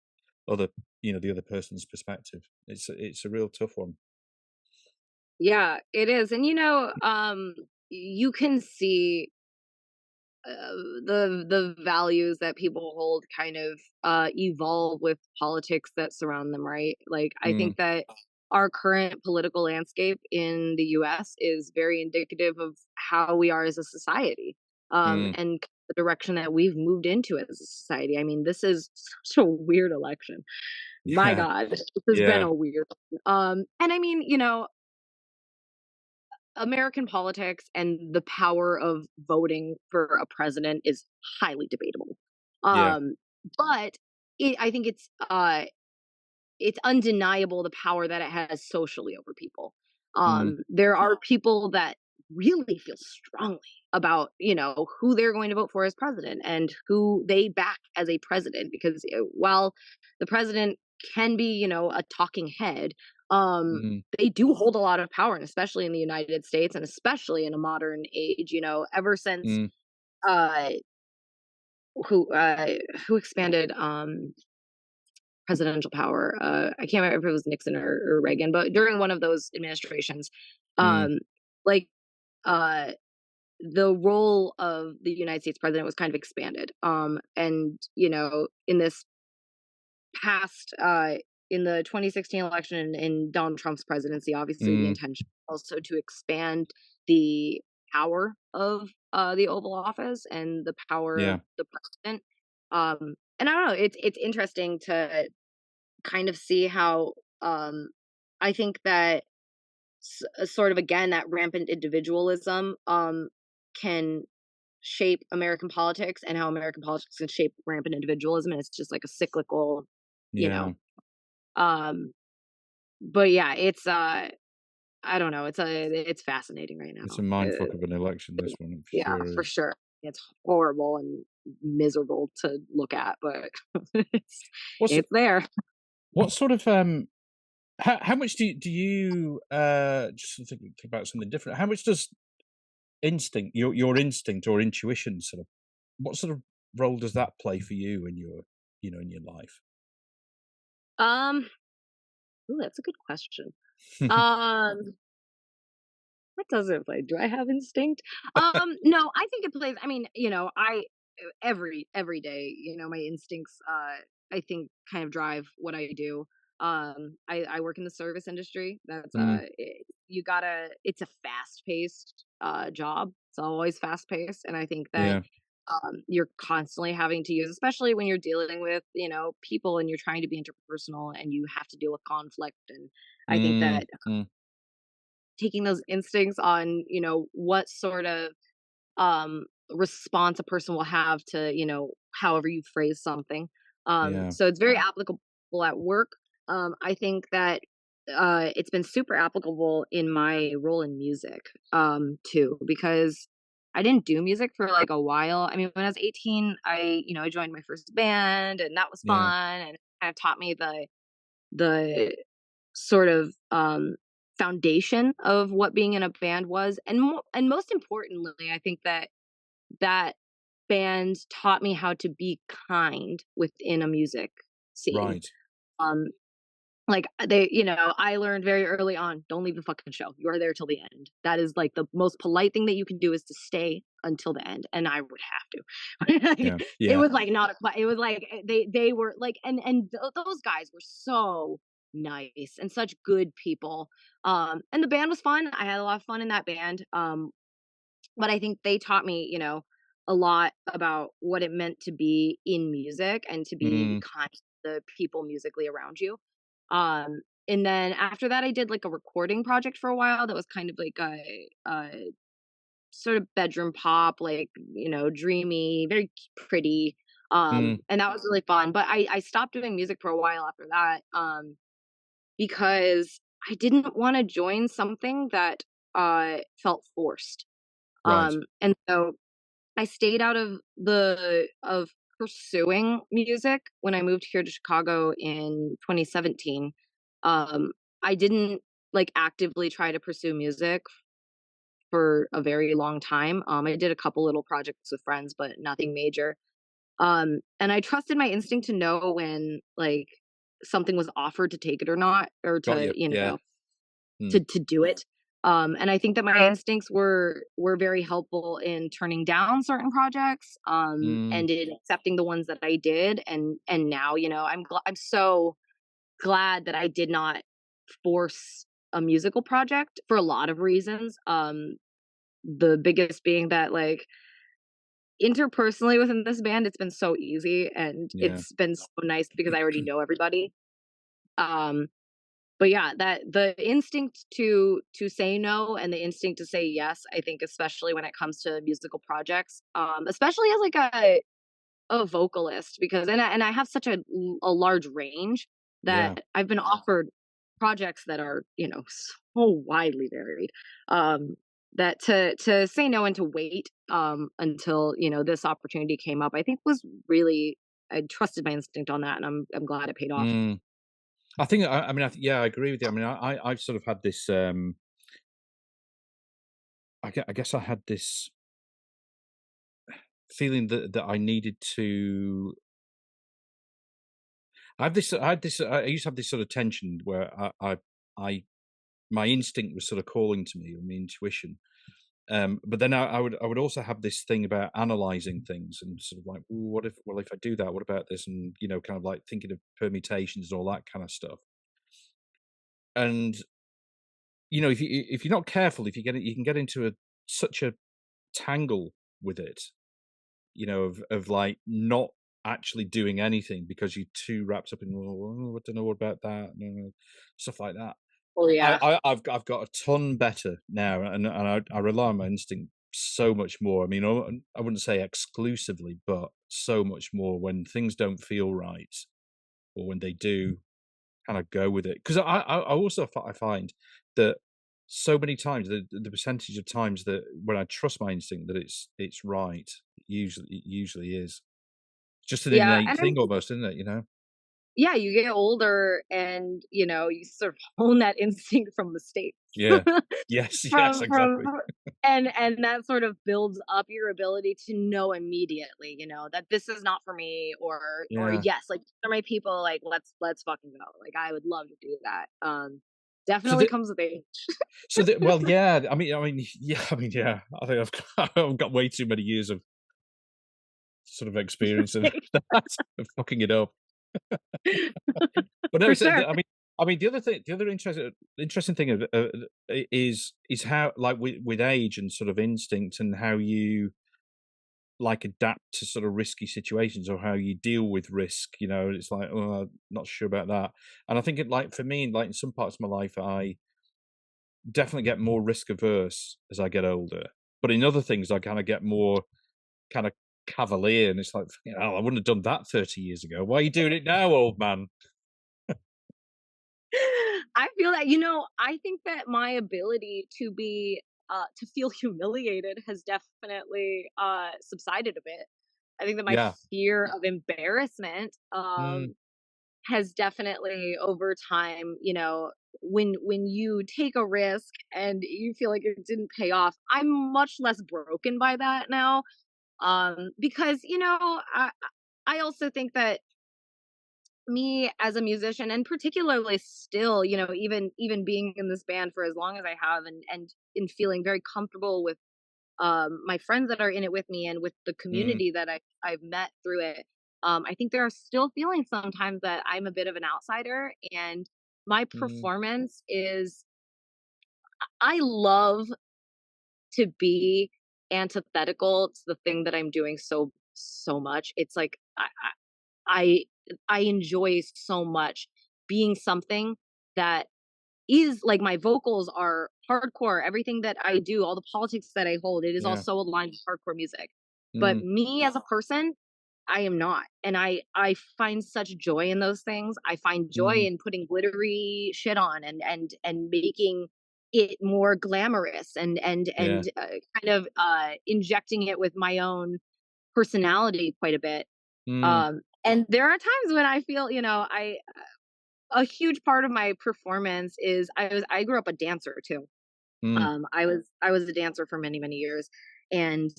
Speaker 1: other, the other person's perspective. It's a real tough one.
Speaker 2: yeah, it is. And you can see the values that people hold kind of evolve with politics that surround them, right? Like, I
Speaker 1: Mm,
Speaker 2: think that our current political landscape in the US is very indicative of how we are as a society,
Speaker 1: mm,
Speaker 2: and the direction that we've moved into as a society. I mean, this is such a weird election. My
Speaker 1: yeah,
Speaker 2: God, this has been
Speaker 1: yeah,
Speaker 2: a weird and I mean, American politics and the power of voting for a president is highly debatable.
Speaker 1: yeah,
Speaker 2: Um, but I think it's undeniable the power that it has socially over people.
Speaker 1: mm,
Speaker 2: There are people that really feel strongly about, who they're going to vote for as president and who they back as a president. Because while the president can be, a talking head,
Speaker 1: Mm,
Speaker 2: they do hold a lot of power, and especially in the United States and especially in a modern age, ever since
Speaker 1: mm,
Speaker 2: uh who uh who expanded presidential power. I can't remember if it was Nixon or Reagan, but during one of those administrations,
Speaker 1: mm,
Speaker 2: um, like uh, the role of the United States president was kind of expanded. And in this past, in the 2016 election and in Donald Trump's presidency, obviously the
Speaker 1: mm,
Speaker 2: intention also to expand the power of the Oval Office and the power
Speaker 1: yeah,
Speaker 2: of the president. And I don't know, it's interesting to kind of see how I think that sort of again that rampant individualism can shape American politics, and how American politics can shape rampant individualism, and it's just like a cyclical, you
Speaker 1: yeah.
Speaker 2: know. Um but yeah, it's I don't know, it's fascinating right
Speaker 1: It's a
Speaker 2: now.
Speaker 1: mindfuck of an election, this one for
Speaker 2: Yeah,
Speaker 1: sure
Speaker 2: for
Speaker 1: is.
Speaker 2: sure. It's horrible and miserable to look at, but it's
Speaker 1: What's
Speaker 2: it's there.
Speaker 1: what sort of how much do you just to think about something different? How much does instinct your instinct or intuition sort of what sort of role does that play for you in your in your life?
Speaker 2: Um Ooh, that's a good question. Um, what does it play? Do I have instinct? No, I think it plays. I mean, I every day, my instincts, I think kind of drive what I do. I work in the service industry. That's
Speaker 1: Mm,
Speaker 2: you gotta. It's a fast paced job. It's always fast paced, and I think that
Speaker 1: yeah.
Speaker 2: you're constantly having to use, especially when you're dealing with people and you're trying to be interpersonal and you have to deal with conflict. And I think
Speaker 1: Mm,
Speaker 2: that
Speaker 1: mm,
Speaker 2: taking those instincts on, what sort of response a person will have to, however you phrase something.
Speaker 1: yeah.
Speaker 2: So it's very applicable at work. I think that it's been super applicable in my role in music too, because I didn't do music for like a while. I mean, when I was 18, I joined my first band, and that was
Speaker 1: Yeah.
Speaker 2: fun, and it kind of taught me the sort of, foundation of what being in a band was, and most importantly, I think that that band taught me how to be kind within a music scene.
Speaker 1: Right.
Speaker 2: Um, I learned very early on, don't leave the fucking show. You are there till the end. That is like the most polite thing that you can do, is to stay until the end, and I would have to. Like,
Speaker 1: Yeah.
Speaker 2: it
Speaker 1: Yeah.
Speaker 2: was like not a it was like they were like, those guys were so nice and such good people. And the band was fun. I had a lot of fun in that band. But I think they taught me, a lot about what it meant to be in music and to be
Speaker 1: Mm,
Speaker 2: kind to the people musically around you. And then after that, I did like a recording project for a while that was kind of like a sort of bedroom pop, like, dreamy, very pretty.
Speaker 1: mm,
Speaker 2: And that was really fun. But I stopped doing music for a while after that, because I didn't want to join something that felt forced.
Speaker 1: right.
Speaker 2: And so I stayed out of pursuing music when I moved here to Chicago in 2017. Um, I didn't, like, actively try to pursue music for a very long time. I did a couple little projects with friends, but nothing major. And I trusted my instinct to know when, like, something was offered, to take it or not, or
Speaker 1: Got
Speaker 2: to,
Speaker 1: you. Yeah. Mm,
Speaker 2: to do it. And I think that my instincts were very helpful in turning down certain projects,
Speaker 1: mm,
Speaker 2: and in accepting the ones that I did. And now, I'm so glad that I did not force a musical project for a lot of reasons. The biggest being that, like, interpersonally within this band, it's been so easy, and
Speaker 1: yeah.
Speaker 2: it's been so nice because I already know everybody. Um, But yeah, that the instinct to say no and the instinct to say yes, I think especially when it comes to musical projects, especially as like a vocalist, because and I have such a large range
Speaker 1: Yeah.
Speaker 2: that I've been offered projects that are, so widely varied. Um that to say no and to wait, until, this opportunity came up, I think was really I trusted my instinct on that, and I'm glad it paid off.
Speaker 1: Mm. I think I mean, yeah, I agree with you. I mean, I've sort of had this, I guess I had this feeling that I needed to I used to have this sort of tension where I my instinct was sort of calling to me, or my intuition. But then I would also have this thing about analyzing things and sort of like, "Ooh, what if, well, if I do that, what about this?" And, kind of like thinking of permutations and all that kind of stuff. And, if you're not careful, if you get it, you can get into such a tangle with it, of like not actually doing anything because you're too wrapped up in, "Oh, I don't know what about that," stuff like that.
Speaker 2: Oh, yeah.
Speaker 1: I've got a ton better now, and I rely on my instinct so much more. I mean, I wouldn't say exclusively, but so much more when things don't feel right, or when they do, kind of go with it. Because I also I find that so many times the percentage of times that when I trust my instinct that it's right, it usually is. Just an
Speaker 2: Yeah,
Speaker 1: innate
Speaker 2: and
Speaker 1: thing almost, isn't it?
Speaker 2: yeah, you get older and, you sort of hone that instinct from mistakes.
Speaker 1: Yeah. Yes. Yes.
Speaker 2: From
Speaker 1: Exactly.
Speaker 2: and that sort of builds up your ability to know immediately, that this is not for me, or
Speaker 1: Yeah.
Speaker 2: yes, like, these are my people, like, let's fucking go. Like, I would love to do that.
Speaker 1: So
Speaker 2: Definitely
Speaker 1: the
Speaker 2: comes with age.
Speaker 1: well, yeah. Yeah. I mean, yeah. I think I've got way too many years of sort of experience of that, of fucking it up. But no,
Speaker 2: For
Speaker 1: it's,
Speaker 2: sure.
Speaker 1: the other thing, the other interesting thing is how, like, with age and sort of instinct, and how you like adapt to sort of risky situations, or how you deal with risk. It's like, oh, I'm not sure about that. And I think it, like, for me, like in some parts of my life, I definitely get more risk averse as I get older. But in other things, I kind of get more kind of cavalier, and it's like, I wouldn't have done that 30 years ago. Why are you doing it now, old man?
Speaker 2: I feel that, I think that my ability to feel humiliated has definitely subsided a bit. I think that my
Speaker 1: Yeah.
Speaker 2: fear of embarrassment
Speaker 1: Mm,
Speaker 2: has definitely over time, when you take a risk and you feel like it didn't pay off, I'm much less broken by that now. Because, I also think that me as a musician, and particularly still, even being in this band for as long as I have, and in feeling very comfortable with my friends that are in it with me, and with the
Speaker 1: mm,
Speaker 2: community that I've met through it. I think there are still feelings sometimes that I'm a bit of an outsider, and my
Speaker 1: mm,
Speaker 2: performance is I love to be antithetical to the thing that I'm doing so much. It's like I I enjoy so much being something that is like, my vocals are hardcore, everything that I do, all the politics that I hold, it is all
Speaker 1: yeah,
Speaker 2: so aligned with hardcore music. But
Speaker 1: mm,
Speaker 2: me as a person, I am not. And I find such joy in those things. I find joy
Speaker 1: mm,
Speaker 2: in putting glittery shit on, and making it more glamorous,
Speaker 1: yeah,
Speaker 2: kind of injecting it with my own personality quite a bit.
Speaker 1: mm,
Speaker 2: And there are times when I feel, I a huge part of my performance is I grew up a dancer too.
Speaker 1: mm,
Speaker 2: I was a dancer for many, many years, and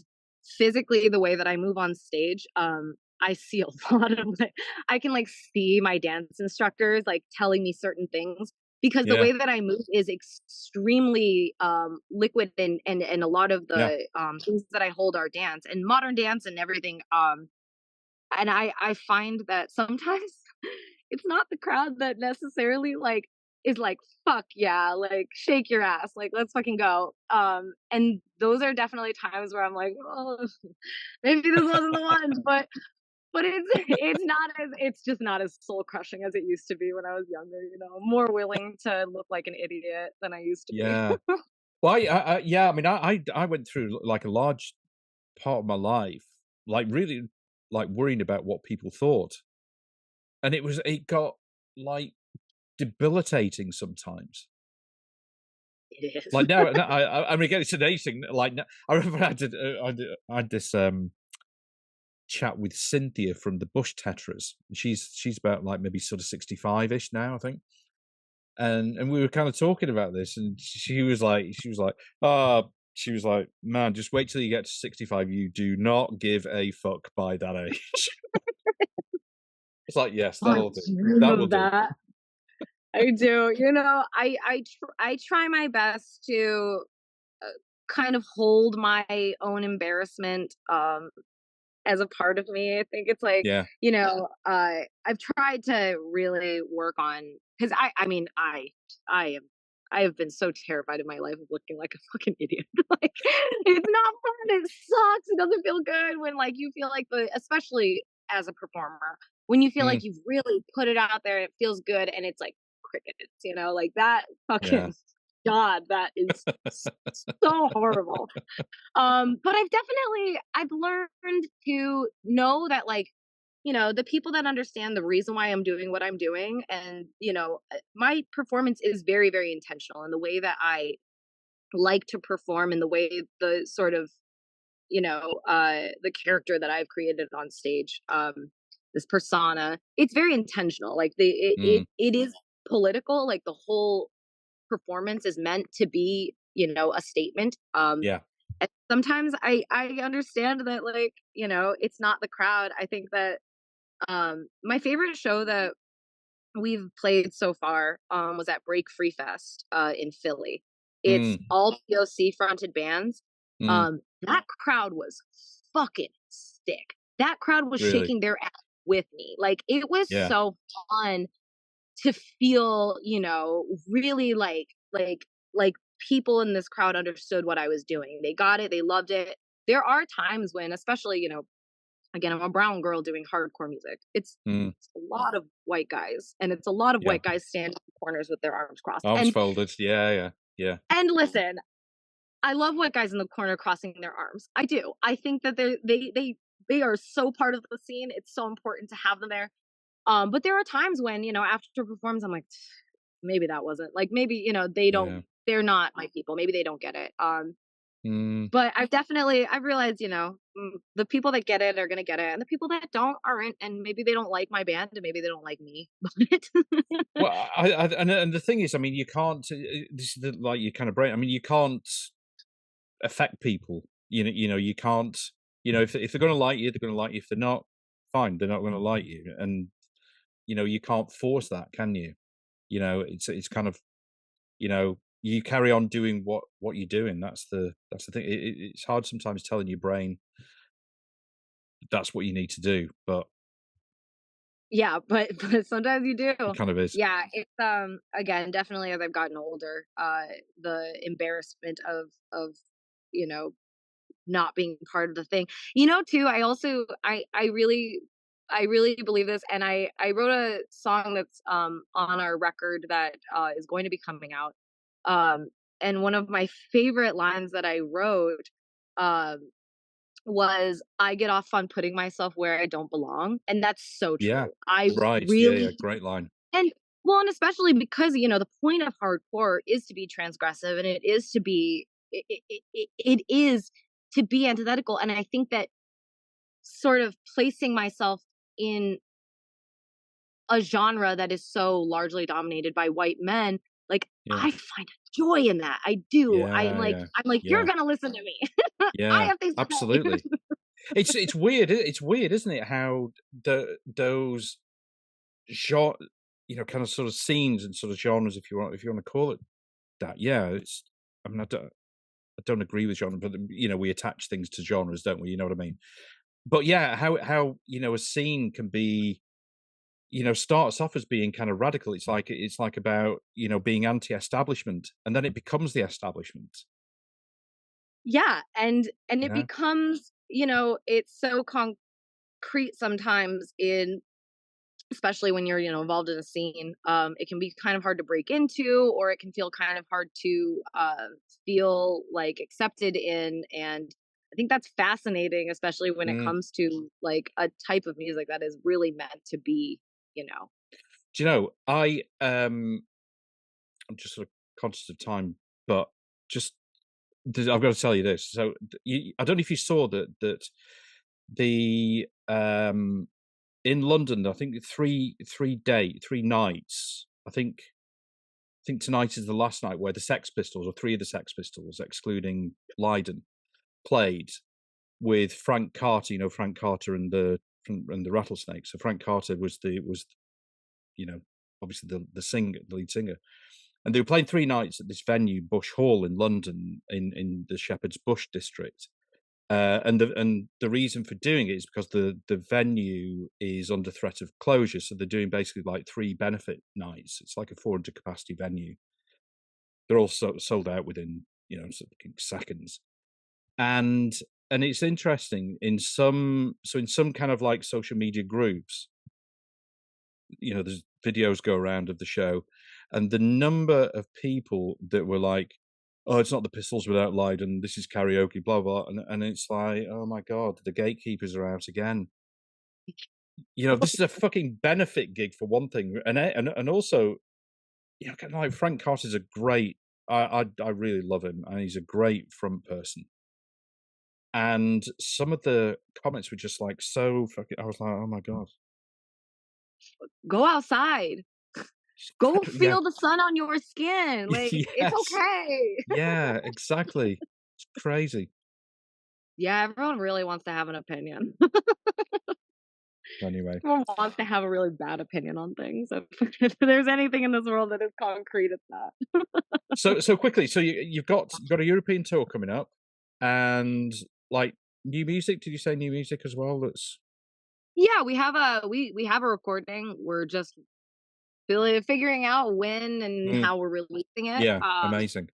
Speaker 2: physically, the way that I move on stage, I see a lot of I can, like, see my dance instructors, like, telling me certain things, because the
Speaker 1: yeah,
Speaker 2: way that I move is extremely, liquid, and a lot of
Speaker 1: yeah,
Speaker 2: the, things that I hold are dance, and modern dance and everything, and I find that sometimes it's not the crowd that necessarily, like, is like, "Fuck yeah," like, "Shake your ass," like, "Let's fucking go." And those are definitely times where I'm like, "Oh, maybe this wasn't the one," but it's just not as soul crushing as it used to be when I was younger, I'm more willing to look like an idiot than I used to be.
Speaker 1: yeah. Well, yeah. I mean, I went through like a large part of my life, like really, like worrying about what people thought, and it got like debilitating sometimes.
Speaker 2: It is.
Speaker 1: Like now, no, I mean, again, it's an age thing. Like I remember I had this chat with Cynthia from the Bush Tetras. She's about like maybe sort of 65-ish now, I think. And we were kind of talking about this, and oh, she was like, man, just wait till you get to 65. You do not give a fuck by that age. It's like, yes,
Speaker 2: Oh, I
Speaker 1: that'll do.
Speaker 2: dream
Speaker 1: That will
Speaker 2: of
Speaker 1: do.
Speaker 2: that. I do. You know, I try my best to uh, kind of hold my own embarrassment as a part of me. I think it's like,
Speaker 1: Yeah.
Speaker 2: I've tried to really work on because I mean, I am I have been so terrified in my life of looking like a fucking idiot. Like, it's not fun. It sucks. It doesn't feel good when like you feel like especially as a performer, when you feel
Speaker 1: Mm,
Speaker 2: like you've really put it out there, it feels good, and it's like crickets. Like that
Speaker 1: yeah.
Speaker 2: fucking God, that is so horrible. But I've learned to know that like, the people that understand the reason why I'm doing what I'm doing, and my performance is very, very intentional in the way that I like to perform, and the way the sort of, the character that I've created on stage, this persona, it's very intentional. Like
Speaker 1: Mm,
Speaker 2: it is political. Like the whole performance is meant to be, a statement.
Speaker 1: yeah.
Speaker 2: And sometimes I understand that like, it's not the crowd. I think that my favorite show that we've played so far was at Break Free Fest in Philly. It's
Speaker 1: Mm,
Speaker 2: all POC fronted bands.
Speaker 1: mm,
Speaker 2: That crowd was fucking sick. That crowd was
Speaker 1: really.
Speaker 2: shaking their ass with me. Like it was
Speaker 1: Yeah.
Speaker 2: so fun to feel, really like people in this crowd understood what I was doing. They got it, they loved it. There are times when, especially, again, I'm a brown girl doing hardcore music.
Speaker 1: Mm,
Speaker 2: It's a lot of white guys, and it's a lot of
Speaker 1: yeah.
Speaker 2: white guys standing in corners with their arms crossed.
Speaker 1: Arms
Speaker 2: And
Speaker 1: folded. Yeah, yeah, yeah.
Speaker 2: listen, I love white guys in the corner crossing their arms. I do. I think that they are so part of the scene. It's so important to have them there. But there are times when, after performance, I'm like, maybe that wasn't like maybe,
Speaker 1: Yeah.
Speaker 2: they're not my people. Maybe they don't get it.
Speaker 1: Mm.
Speaker 2: But I've realized, the people that get it are gonna get it, and the people that don't aren't, and maybe they don't like my band, and maybe they don't like me. But
Speaker 1: Well, and the thing is, I mean, you can't. This is like you kind of brain. I mean, you can't affect people. You can't. If they're going to like you, they're going to like you. If they're not, fine, they're not going to like you. And you can't force that, can you? It's kind of you carry on doing what you're doing. That's the thing. It's hard sometimes telling your brain that's what you need to do, but
Speaker 2: yeah, but but sometimes you do.
Speaker 1: it kind of is.
Speaker 2: Yeah, it's again, definitely as I've gotten older, the embarrassment of you know not being part of the thing. Too, I also I really believe this, and I wrote a song that's on our record that is going to be coming out. Um and one of my favorite lines that I wrote um was, I get off on putting myself where I don't belong, and that's so
Speaker 1: Yeah.
Speaker 2: true. I
Speaker 1: Right. Yeah. Yeah.
Speaker 2: really
Speaker 1: Great line.
Speaker 2: and well, and especially because, the point of hardcore is to be transgressive, and it is to be it is to be antithetical, and I think that sort of placing myself in a genre that is so largely dominated by white men, like,
Speaker 1: Yeah.
Speaker 2: I find joy in that. I do.
Speaker 1: Yeah. Yeah.
Speaker 2: I'm like, "You're
Speaker 1: Yeah.
Speaker 2: gonna listen to me. I
Speaker 1: Yeah.
Speaker 2: have things to say."
Speaker 1: Absolutely. It's weird. It's weird, isn't it? How those genre, kind of sort of scenes and sort of genres, if you want to call it that. Yeah, it's. I mean, I don't agree with genre, but we attach things to genres, don't we? You know what I mean? But yeah, how a scene can be, starts off as being kind of radical. It's like about being anti-establishment, and then it becomes the establishment.
Speaker 2: Yeah, and
Speaker 1: You
Speaker 2: it
Speaker 1: know?
Speaker 2: becomes, it's so concrete sometimes in especially when you're, involved in a scene. It can be kind of hard to break into, or it can feel kind of hard to feel like accepted in. And I think that's fascinating, especially when it
Speaker 1: Mm.
Speaker 2: comes to like a type of music that is really meant to be, you know.
Speaker 1: Do you know? I'm just sort of conscious of time. but just I've got to tell you this. So I don't know if you saw that the in London, I think three nights. I think tonight is the last night where the Sex Pistols, or three of the Sex Pistols, excluding Lydon, played with Frank Carter. You know, Frank Carter and the Rattlesnakes. So Frank Carter was you know, obviously the lead singer, and they were playing three nights at this venue, Bush Hall in London, in the Shepherd's Bush district. And the reason for doing it is because the venue is under threat of closure, so they're doing basically like three benefit nights. It's like a 400 capacity venue. They're all sold out within, sort of seconds. And it's interesting in some kind of like social media groups, there's videos go around of the show, and the number of people that were like, "Oh, it's not the Pistols without Lydon. This is karaoke." Blah blah, and it's like, oh my god, the gatekeepers are out again. This is a fucking benefit gig for one thing, and also, kind of like Frank Carter's a great. I really love him, and he's a great front person. And some of the comments were just like so fucking. I was like, oh my god,
Speaker 2: go outside. Go
Speaker 1: yeah.
Speaker 2: feel the sun on your skin. Like,
Speaker 1: Yes.
Speaker 2: it's okay.
Speaker 1: Yeah, exactly. It's crazy.
Speaker 2: Yeah, everyone really wants to have an opinion.
Speaker 1: Anyway,
Speaker 2: Everyone wants to have a really bad opinion on things. If there's anything in this world that is concrete, it's that.
Speaker 1: so quickly, so you've got a European tour coming up, and like new music. Did you say new music as well? That's
Speaker 2: Yeah, we have a recording. We're just figuring out when and how we're releasing it.
Speaker 1: yeah, amazing.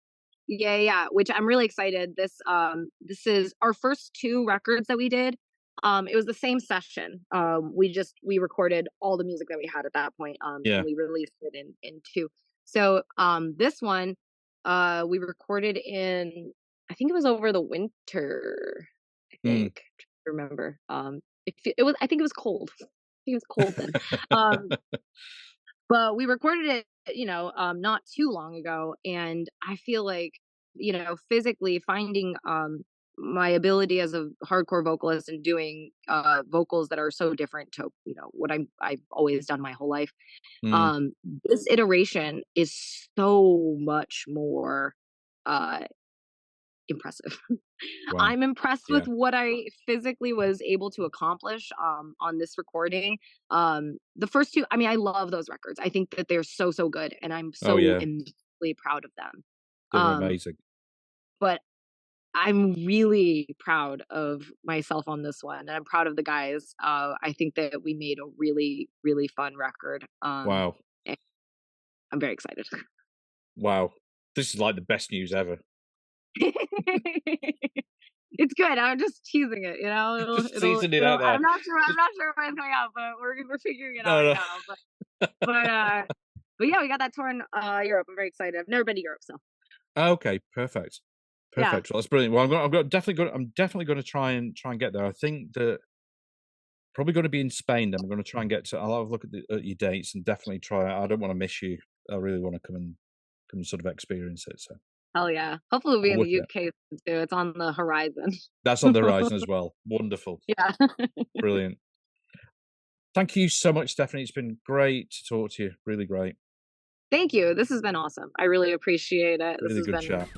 Speaker 2: Yeah, which I'm really excited. This is our first two records that we did. It was the same session. We recorded all the music that we had at that point.
Speaker 1: Yeah.
Speaker 2: And we released it in two. So this one, we recorded in, I think it was over the winter. I think, I remember. It was. I think it was cold. I think it was cold then. But we recorded it, not too long ago, and I feel like, physically finding my ability as a hardcore vocalist and doing vocals that are so different to what I've always done my whole life. This iteration is so much more impressive.
Speaker 1: Wow.
Speaker 2: I'm impressed with what I physically was able to accomplish on this recording. The first two, I mean, I love those records. I think that they're so good, and I'm so immensely proud of them.
Speaker 1: They're amazing.
Speaker 2: But I'm really proud of myself on this one, and I'm proud of the guys. I think that we made a really, really fun record.
Speaker 1: Wow.
Speaker 2: I'm very excited.
Speaker 1: Wow. This is like the best news ever.
Speaker 2: It's good. I'm just teasing it,
Speaker 1: Teasing it out there.
Speaker 2: I'm not sure when it's coming out, but we're figuring it out right now. But yeah, we got that tour in Europe. I'm very excited. I've never been to Europe, so.
Speaker 1: Okay, perfect.
Speaker 2: Yeah.
Speaker 1: Well, that's brilliant. Well, I'm definitely going to try and get there. I think that probably going to be in Spain. Then I'm going to try and get to. I'll have a look at your dates and definitely try. I don't want to miss you. I really want to come and sort of experience it. So.
Speaker 2: Hell yeah. Hopefully we'll be in the UK too. It's on the horizon.
Speaker 1: That's on the horizon as well. Wonderful.
Speaker 2: Yeah.
Speaker 1: Brilliant. Thank you so much, Stephanie. It's been great to talk to you. Really great.
Speaker 2: Thank you. This has been awesome. I really appreciate it.
Speaker 1: Really
Speaker 2: this has
Speaker 1: good
Speaker 2: been
Speaker 1: chat.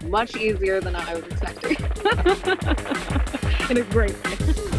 Speaker 2: much easier than I was expecting. In a great way.